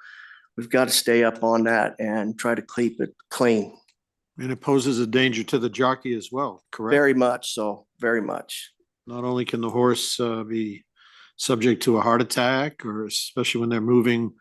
Speaker 6: we've got to stay up on that and try to keep it clean.
Speaker 7: And it poses a danger to the jockey as well, correct?
Speaker 6: Very much so, very much.
Speaker 7: Not only can the horse be subject to a heart attack, or especially when they're moving,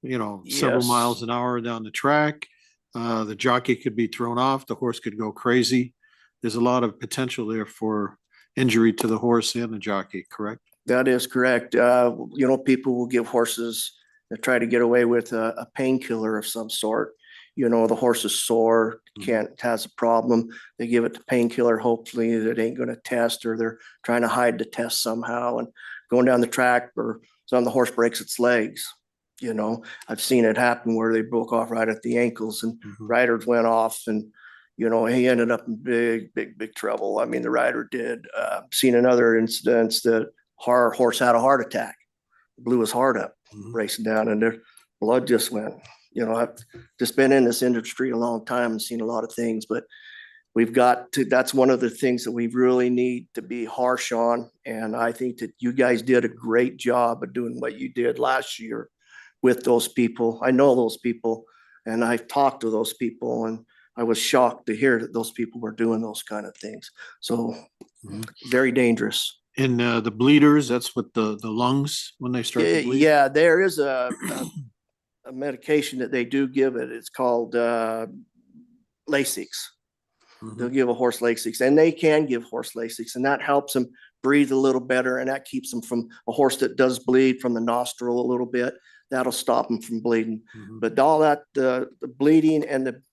Speaker 7: several
Speaker 6: Yes.
Speaker 7: miles an hour down the track, the jockey could be thrown off, the horse could go crazy. There's a lot of potential there for injury to the horse and the jockey, correct?
Speaker 6: That is correct. People will give horses that try to get away with a painkiller of some sort. The horse is sore, has a problem. They give it the painkiller. Hopefully it ain't going to test, or they're trying to hide the test somehow and going down the track, or some the horse breaks its legs. I've seen it happen where they broke off right at the ankles and riders went off and, he ended up in big trouble. I mean, the rider did. Seen another instance that horse had a heart attack, blew his heart up, racing down, and their blood just went. I've just been in this industry a long time and seen a lot of things, but that's one of the things that we really need to be harsh on. And I think that you guys did a great job of doing what you did last year with those people. I know those people and I've talked to those people, and I was shocked to hear that those people were doing those kind of things. So very dangerous.
Speaker 7: And the bleeders, that's what the lungs, when they start to bleed?
Speaker 6: Yeah, there is a medication that they do give it. It's called Lasix. They'll give a horse Lasix, and they can give horse Lasix, and that helps them breathe a little better, and that keeps them from a horse that does bleed from the nostril a little bit. That'll stop them from bleeding. But all that, the bleeding and them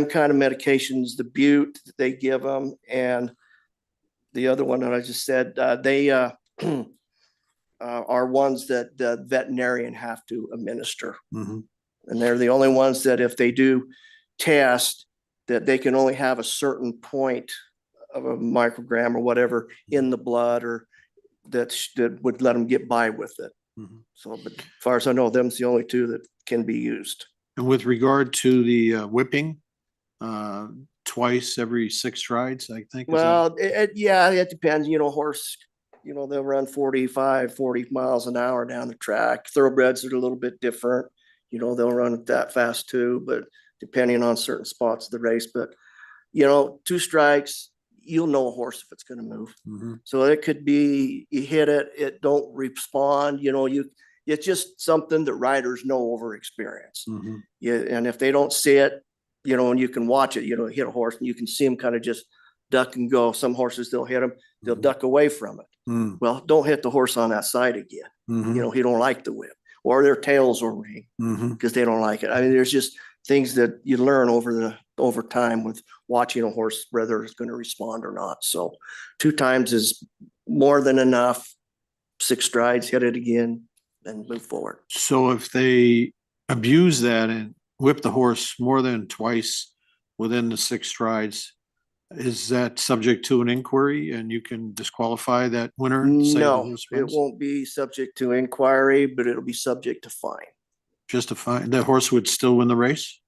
Speaker 6: kind of medications, the bute that they give them, and the other one that I just said, they are ones that the veterinarian have to administer. And they're the only ones that if they do test, that they can only have a certain point of a microgram or whatever in the blood, or that would let them get by with it. So, but as far as I know, them's the only two that can be used.
Speaker 7: And with regard to the whipping, twice every 6 strides, I think.
Speaker 6: Well, it depends. Horse, they'll run 40 miles an hour down the track. Thoroughbreds are a little bit different. They'll run that fast too, but depending on certain spots of the race. But 2 strikes, you'll know a horse if it's going to move. So it could be you hit it, it don't respond. It's just something that riders know over experience. And if they don't see it, and you can watch it, hit a horse and you can see them kind of just duck and go. Some horses, they'll hit them, they'll
Speaker 7: Mhm.
Speaker 6: duck away from it.
Speaker 7: Mm,
Speaker 6: Well, don't hit the horse on that side again.
Speaker 7: mhm,
Speaker 6: You know, he don't like the whip, or their tails will ring
Speaker 7: mhm.
Speaker 6: because they don't like it. I mean, there's just things that you learn over time with watching a horse, whether it's going to respond or not. So 2 times is more than enough. 6 strides, hit it again, and move forward.
Speaker 7: So if they abuse that and whip the horse more than twice within the 6 strides, is that subject to an inquiry and you can disqualify that winner? Say the
Speaker 6: No,
Speaker 7: horse
Speaker 6: it
Speaker 7: wins?
Speaker 6: won't be subject to inquiry, but it'll be subject to fine.
Speaker 7: Just a fine, the horse would still win the race?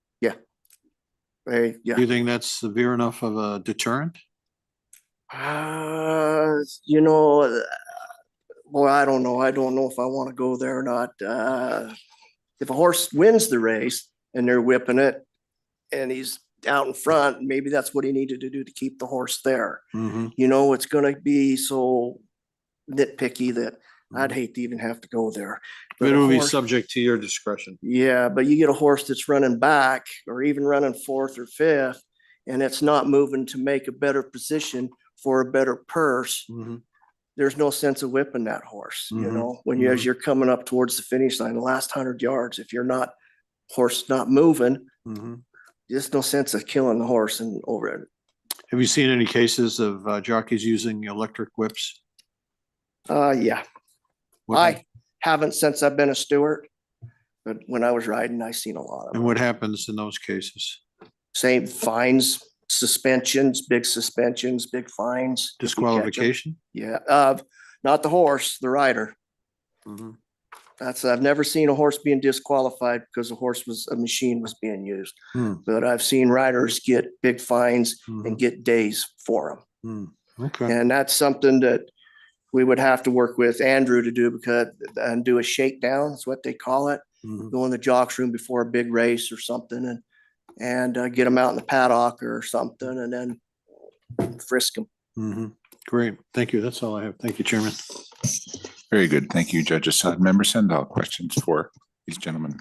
Speaker 6: Hey,
Speaker 7: Do
Speaker 6: yeah.
Speaker 7: you think that's severe enough of a deterrent?
Speaker 6: You know, boy, I don't know. I don't know if I want to go there or not. If a horse wins the race and they're whipping it and he's out in front, maybe that's what he needed to do to keep the horse there.
Speaker 7: Mhm.
Speaker 6: You know, it's gonna be so nitpicky that I'd hate to even have to go there. But
Speaker 7: It
Speaker 6: a
Speaker 7: will be
Speaker 6: horse-
Speaker 7: subject to your discretion.
Speaker 6: Yeah, but you get a horse that's running back or even running 4th or 5th, and it's not moving to make a better position for a better purse.
Speaker 7: Mhm.
Speaker 6: There's no sense of whipping that horse, you
Speaker 7: Mhm,
Speaker 6: know, when you, as
Speaker 7: mhm.
Speaker 6: you're coming up towards the finish line, the last 100 yards, if you're not, horse not moving,
Speaker 7: Mhm.
Speaker 6: there's no sense of killing the horse and over it.
Speaker 7: Have you seen any cases of jockeys using electric whips?
Speaker 6: Yeah,
Speaker 7: What
Speaker 6: I
Speaker 7: hap-
Speaker 6: haven't since I've been a steward, but when I was riding, I seen a lot of
Speaker 7: And
Speaker 6: them.
Speaker 7: what happens in those cases?
Speaker 6: Same fines, suspensions, big fines. if we catch 'em.
Speaker 7: Disqualification?
Speaker 6: Yeah, not the horse, the rider.
Speaker 7: Mhm.
Speaker 6: I've never seen a horse being disqualified because a machine was being used.
Speaker 7: Hmm.
Speaker 6: But I've seen riders get big fines
Speaker 7: Mhm.
Speaker 6: and get days for
Speaker 7: Hmm.
Speaker 6: them.
Speaker 7: Okay.
Speaker 6: And that's something that we would have to work with Andrew to do and do a shakedown, is what they call it.
Speaker 7: Mhm.
Speaker 6: Go in the jocks room before a big race or something and get them out in the paddock or something and then frisk them.
Speaker 7: Mhm. Great. Thank you. That's all I have. Thank you, Chairman.
Speaker 1: Very good. Thank you, Judge Assad. Member Sendall, questions for these gentlemen?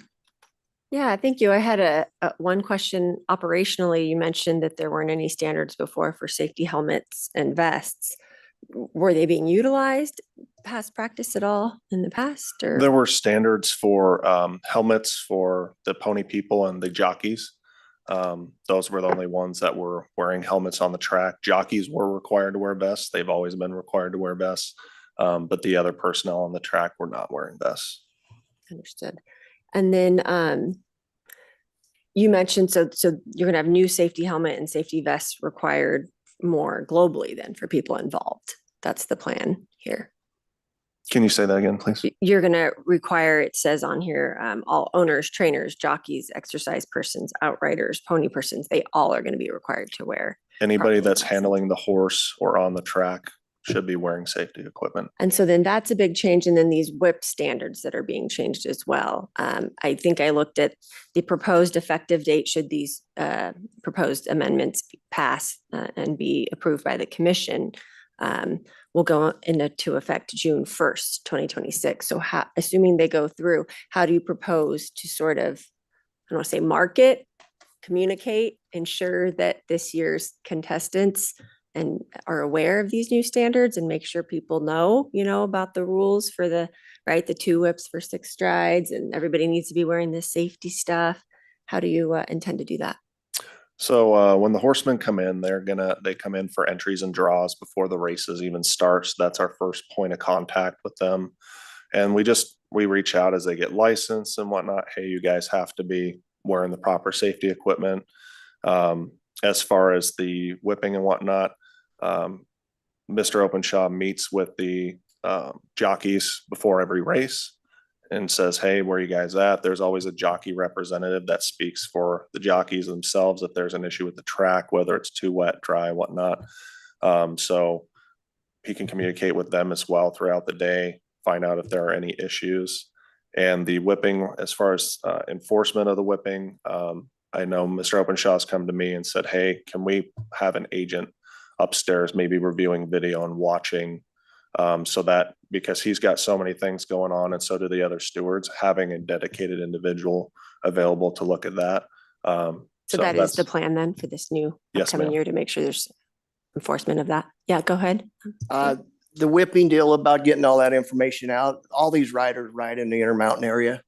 Speaker 5: Yeah, thank you. I had a one question. Operationally, you mentioned that there weren't any standards before for safety helmets and vests. Were they being utilized past practice at all in the past or?
Speaker 4: There were standards for helmets for the pony people and the jockeys. Those were the only ones that were wearing helmets on the track. Jockeys were required to wear vests. They've always been required to wear vests. But the other personnel on the track were not wearing vests.
Speaker 5: Understood. And then you mentioned, so you're gonna have new safety helmet and safety vests required more globally then for people involved. That's the plan here.
Speaker 4: Can you say that again, please?
Speaker 5: You're gonna require, it says on here, all owners, trainers, jockeys, exercise persons, outriders, pony persons, they all are gonna be required to wear.
Speaker 4: Anybody
Speaker 5: properly
Speaker 4: that's
Speaker 5: vested.
Speaker 4: handling the horse or on the track should be wearing safety equipment.
Speaker 5: And so then that's a big change. And then these whip standards that are being changed as well. I think I looked at the proposed effective date, should these proposed amendments pass and be approved by the commission, will go into effect June 1st, 2026. So assuming they go through, how do you propose to sort of, I don't want to say market, communicate, ensure that this year's contestants and are aware of these new standards and make sure people know, about the rules for the 2 whips for 6 strides, and everybody needs to be wearing this safety stuff. How do you intend to do that?
Speaker 4: So when the horsemen come in, they come in for entries and draws before the races even start. So that's our first point of contact with them. And we reach out as they get licensed and whatnot. Hey, you guys have to be wearing the proper safety equipment. As far as the whipping and whatnot, Mr. Openshaw meets with the jockeys before every race and says, hey, where are you guys at? There's always a jockey representative that speaks for the jockeys themselves if there's an issue with the track, whether it's too wet, dry, whatnot. So he can communicate with them as well throughout the day, find out if there are any issues. And the whipping, as far as enforcement of the whipping, I know Mr. Openshaw's come to me and said, hey, can we have an agent upstairs maybe reviewing video and watching, so that because he's got so many things going on and so do the other stewards, having a dedicated individual available to look at that.
Speaker 5: So that is the plan then for this new
Speaker 4: Yes,
Speaker 5: upcoming
Speaker 4: ma'am.
Speaker 5: year, to make sure there's enforcement of that. Yeah, go ahead.
Speaker 6: The whipping deal about getting all that information out, all these riders ride in the Intermountain area.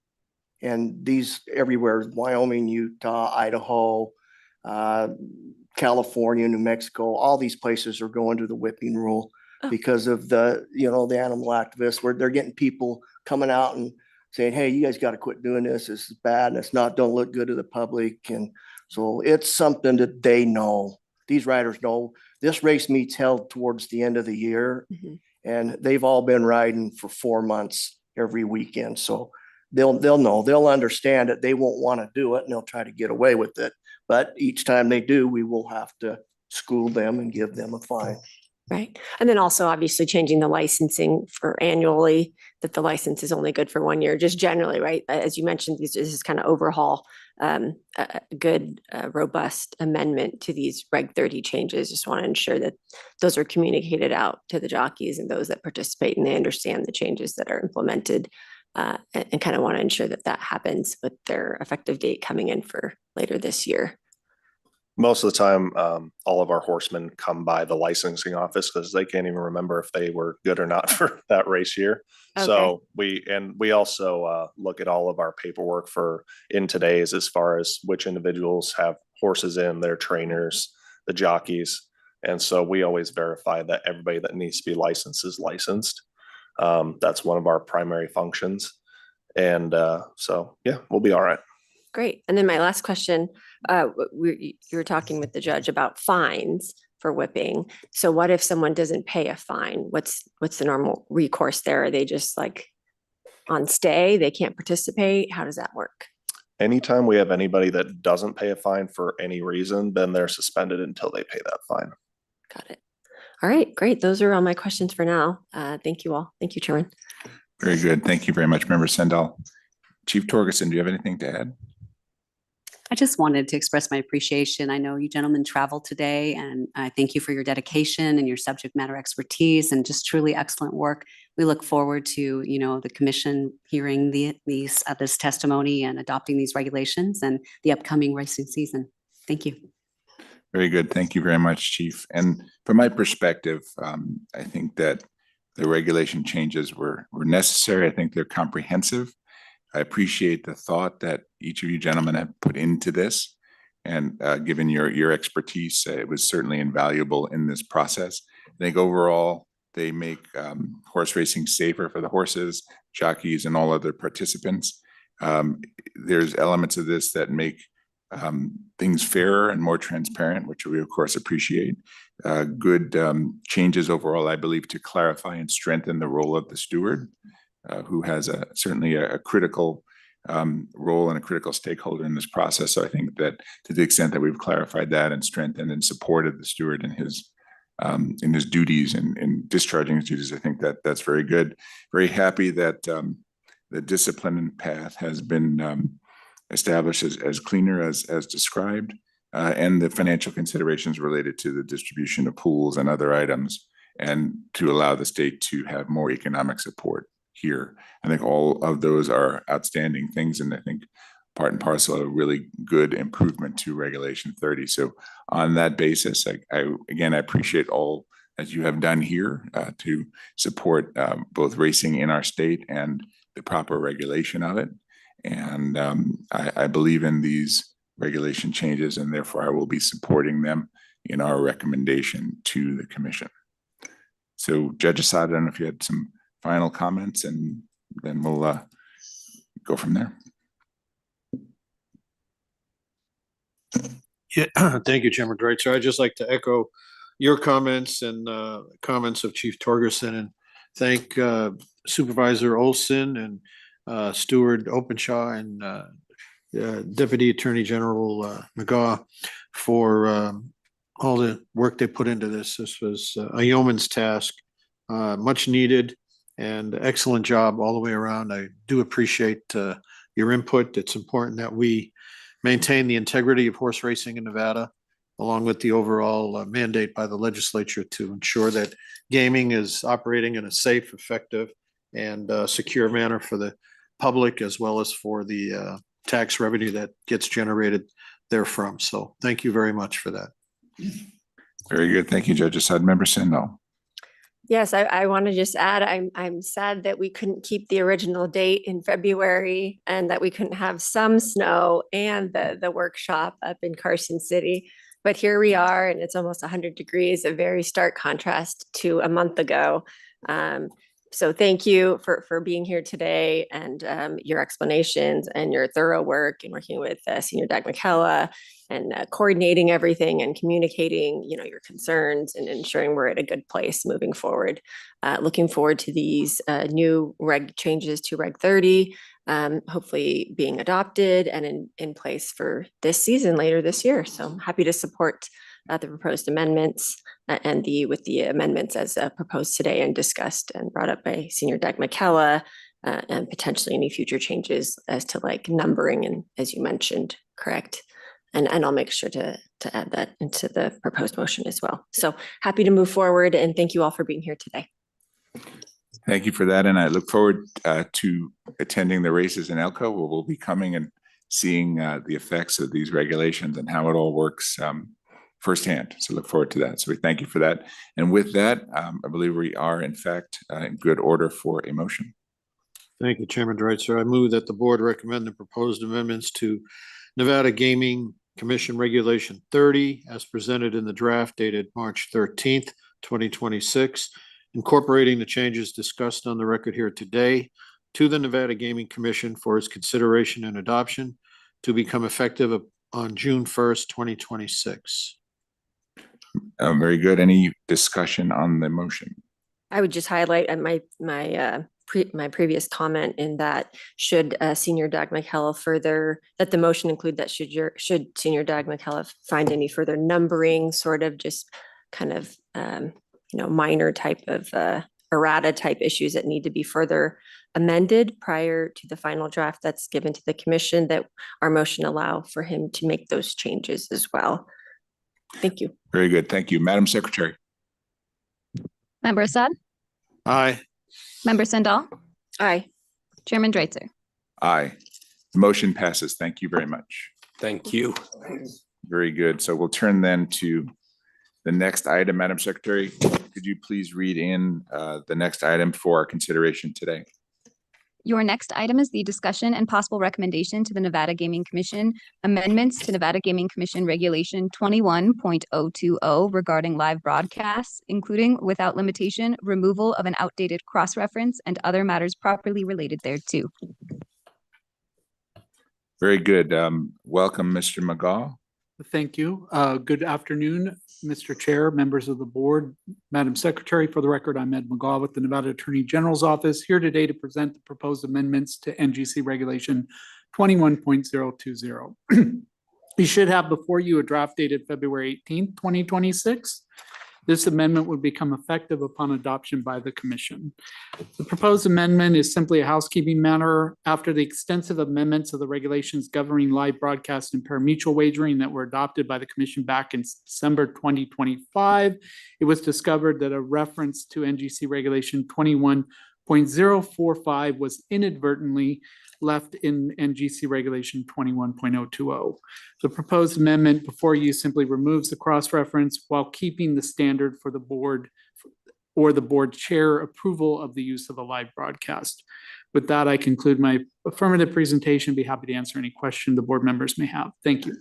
Speaker 6: And these everywhere, Wyoming, Utah, Idaho, California, New Mexico, all these places are going to the whipping rule because of the animal activists, where they're getting people coming out and saying, hey, you guys got to quit doing this. This is bad. And it's not, don't look good to the public. And so it's something that they know. These riders know. This race meets held towards the end of the year, and they've all been riding for 4 months every weekend. So they'll know, they'll understand that they won't want to do it, and they'll try to get away with it. But each time they do, we will have to school them and give them a fine.
Speaker 5: Right. And then also obviously changing the licensing for annually, that the license is only good for 1 year, just generally, right? As you mentioned, this is kind of overhaul, a good, robust amendment to these Reg 30 changes. Just want to ensure that those are communicated out to the jockeys and those that participate, and they understand the changes that are implemented, and kind of want to ensure that that happens with their effective date coming in for later this year.
Speaker 4: Most of the time, all of our horsemen come by the licensing office because they can't even remember if they were good or not for that race year.
Speaker 5: Okay.
Speaker 4: So we also look at all of our paperwork in today's, as far as which individuals have horses in, their trainers, the jockeys. And so we always verify that everybody that needs to be licensed is licensed. That's one of our primary functions. And so, yeah, we'll be all right.
Speaker 5: Great. And then my last question, you were talking with the judge about fines for whipping. So what if someone doesn't pay a fine? What's the normal recourse there? Are they just like on stay? They can't participate? How does that work?
Speaker 4: Anytime we have anybody that doesn't pay a fine for any reason, then they're suspended until they pay that fine.
Speaker 5: Got it. All right, great. Those are all my questions for now. Thank you all. Thank you, Chairman.
Speaker 1: Very good. Thank you very much, Member Sendall. Chief Torgerson, do you have anything to add?
Speaker 8: I just wanted to express my appreciation. I know you gentlemen traveled today, and I thank you for your dedication and your subject matter expertise and just truly excellent work. We look forward to, the commission hearing this testimony and adopting these regulations and the upcoming racing season. Thank you.
Speaker 1: Very good. Thank you very much, Chief. And from my perspective, I think that the regulation changes were necessary. I think they're comprehensive. I appreciate the thought that each of you gentlemen have put into this, and given your expertise, it was certainly invaluable in this process. I think overall, they make horse racing safer for the horses, jockeys, and all other participants. There's elements of this that make things fairer and more transparent, which we of course appreciate. Good changes overall, I believe, to clarify and strengthen the role of the steward, who has certainly a critical role and a critical stakeholder in this process. So I think that to the extent that we've clarified that and strengthened and supported the steward in his duties and discharging his duties, I think that that's very good. Very happy that the discipline path has been established as cleaner as described, and the financial considerations related to the distribution of pools and other items, and to allow the state to have more economic support here. I think all of those are outstanding things, and I think part and parcel of a really good improvement to Regulation 30. So on that basis, I appreciate all that you have done here to support both racing in our state and the proper regulation of it. And I believe in these regulation changes, and therefore I will be supporting them in our recommendation to the commission. So Judge Assad, I don't know if you had some final comments, and then we'll go from there.
Speaker 7: Yeah, thank you, Chairman Dreitzer. I'd just like to echo your comments and comments of Chief Torgerson, and thank Supervisor Olson and Steward Openshaw and Deputy Attorney General McGaugh for all the work they put into this. This was a yeoman's task, much needed, and excellent job all the way around. I do appreciate your input. It's important that we maintain the integrity of horse racing in Nevada, along with the overall mandate by the legislature to ensure that gaming is operating in a safe, effective, and secure manner for the public, as well as for the tax revenue that gets generated therefrom. So thank you very much for that.
Speaker 1: Very good. Thank you, Judge Assad. Member Sindall.
Speaker 5: Yes, I want to just add, I'm sad that we couldn't keep the original date in February and that we couldn't have some snow and the workshop up in Carson City. But here we are, and it's almost 100 degrees, a very stark contrast to a month ago. So thank you for being here today and your explanations and your thorough work in working with Senior Dag McKella and coordinating everything and communicating, your concerns and ensuring we're at a good place moving forward. Looking forward to these new reg changes to Reg 30, hopefully being adopted and in place for this season later this year. So I'm happy to support the proposed amendments and with the amendments as proposed today and discussed and brought up by Senior Dag McKella and potentially any future changes as to like numbering and as you mentioned, correct? And I'll make sure to add that into the proposed motion as well. So happy to move forward and thank you all for being here today.
Speaker 1: Thank you for that. And I look forward to attending the races in Elko, where we'll be coming and seeing the effects of these regulations and how it all works firsthand. So look forward to that. So we thank you for that. And with that, I believe we are in fact in good order for a motion.
Speaker 7: Thank you, Chairman Dreitzer. I move that the board recommend the proposed amendments to Nevada Gaming Commission Regulation 30 as presented in the draft dated March 13th, 2026, incorporating the changes discussed on the record here today to the Nevada Gaming Commission for its consideration and adoption to become effective on June 1st, 2026.
Speaker 1: Very good. Any discussion on the motion?
Speaker 5: I would just highlight my previous comment in that should Senior Dag McKella further, that the motion include that should Senior Dag McKella find any further numbering, sort of just kind of, minor type of errata type issues that need to be further amended prior to the final draft that's given to the commission, that our motion allow for him to make those changes as well. Thank you.
Speaker 1: Very good. Thank you. Madam Secretary.
Speaker 2: Member Assad?
Speaker 7: Aye.
Speaker 2: Member Sindall?
Speaker 5: Aye.
Speaker 2: Chairman Dreitzer?
Speaker 1: Aye. The motion passes. Thank you very much.
Speaker 3: Thank you.
Speaker 1: Very good. So we'll turn then to the next item. Madam Secretary, could you please read in the next item for our consideration today?
Speaker 2: Your next item is the discussion and possible recommendation to the Nevada Gaming Commission amendments to Nevada Gaming Commission Regulation 21.020 regarding live broadcasts, including without limitation, removal of an outdated cross-reference and other matters properly related thereto.
Speaker 1: Very good. Welcome, Mr. McGaw.
Speaker 9: Thank you. Good afternoon, Mr. Chair, members of the board, Madam Secretary. For the record, I'm Ed McGaw with the Nevada Attorney General's Office, here today to present the proposed amendments to NGC Regulation 21.020. You should have before you a draft dated February 18th, 2026. This amendment would become effective upon adoption by the Commission. The proposed amendment is simply a housekeeping matter. After the extensive amendments of the regulations governing live broadcast and parimutuel wagering that were adopted by the Commission back in December 2025, it was discovered that a reference to NGC Regulation 21.045 was inadvertently left in NGC Regulation 21.020. The proposed amendment before you simply removes the cross-reference while keeping the standard for the board or the board chair approval of the use of a live broadcast. With that, I conclude my affirmative presentation. Be happy to answer any question the board members may have. Thank you.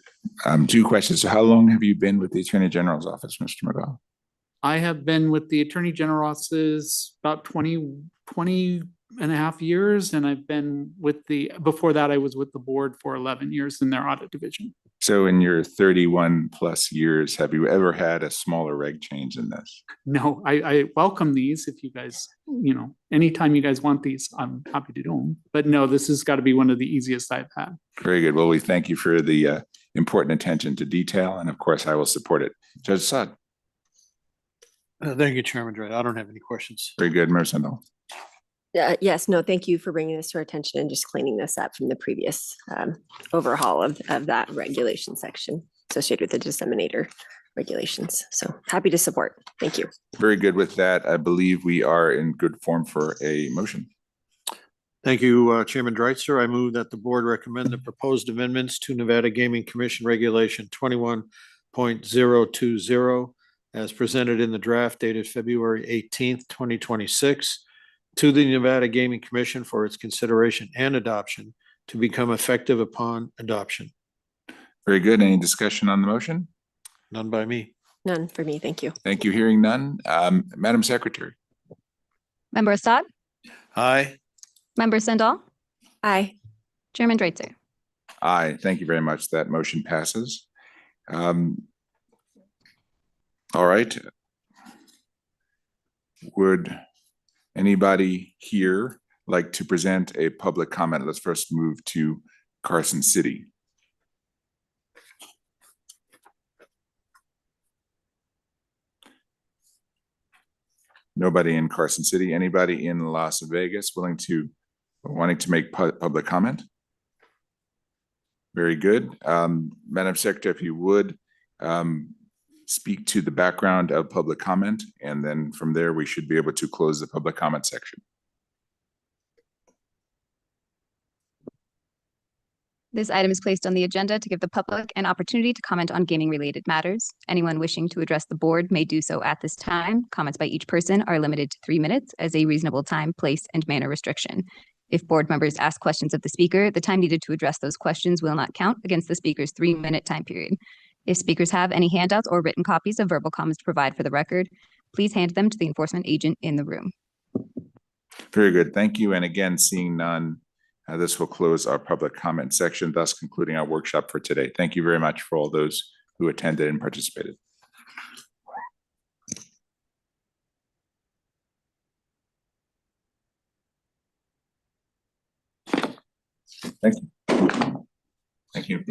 Speaker 1: 2 questions. So how long have you been with the Attorney General's office, Mr. McGaw?
Speaker 9: I have been with the Attorney General's office about 20 and a half years, and I've been with before that I was with the board for 11 years in their audit division.
Speaker 1: So in your 31 plus years, have you ever had a smaller reg change in this?
Speaker 9: No, I welcome these. If you guys, anytime you guys want these, I'm happy to do them. But no, this has got to be one of the easiest I've had.
Speaker 1: Very good. Well, we thank you for the important attention to detail, and of course, I will support it. Judge Assad.
Speaker 7: Thank you, Chairman Dredd. I don't have any questions.
Speaker 1: Very good, Mayor Sindall.
Speaker 5: Yes, no, thank you for bringing this to our attention and just cleaning this up from the previous overhaul of that regulation section associated with the disseminator regulations. So happy to support. Thank you.
Speaker 1: Very good. With that, I believe we are in good form for a motion.
Speaker 7: Thank you, Chairman Dreitzer. I move that the board recommend the proposed amendments to Nevada Gaming Commission Regulation 21.020 as presented in the draft dated February 18th, 2026, to the Nevada Gaming Commission for its consideration and adoption to become effective upon adoption.
Speaker 1: Very good. Any discussion on the motion?
Speaker 7: None by me.
Speaker 5: None for me, thank you.
Speaker 1: Thank you. Hearing none. Madam Secretary.
Speaker 2: Member Assad,
Speaker 7: Aye.
Speaker 2: Member Sindall,
Speaker 5: Aye.
Speaker 2: Chairman Dreitzer.
Speaker 1: Aye. Thank you very much. That motion passes. All right. Would anybody here like to present a public comment? Let's first move to Carson City. Nobody in Carson City. Anybody in Las Vegas wanting to make public comment? Very good. Madam Secretary, if you would speak to the background of public comment, and then from there we should be able to close the public comment section.
Speaker 2: This item is placed on the agenda to give the public an opportunity to comment on gaming-related matters. Anyone wishing to address the board may do so at this time. Comments by each person are limited to 3 minutes as a reasonable time, place, and manner restriction. If board members ask questions of the speaker, the time needed to address those questions will not count against the speaker's 3-minute time period. If speakers have any handouts or written copies of verbal comments to provide for the record, please hand them to the enforcement agent in the room.
Speaker 1: Very good. Thank you. And again, seeing none, this will close our public comment section, thus concluding our workshop for today. Thank you very much for all those who attended and participated. Thank you. Thank you.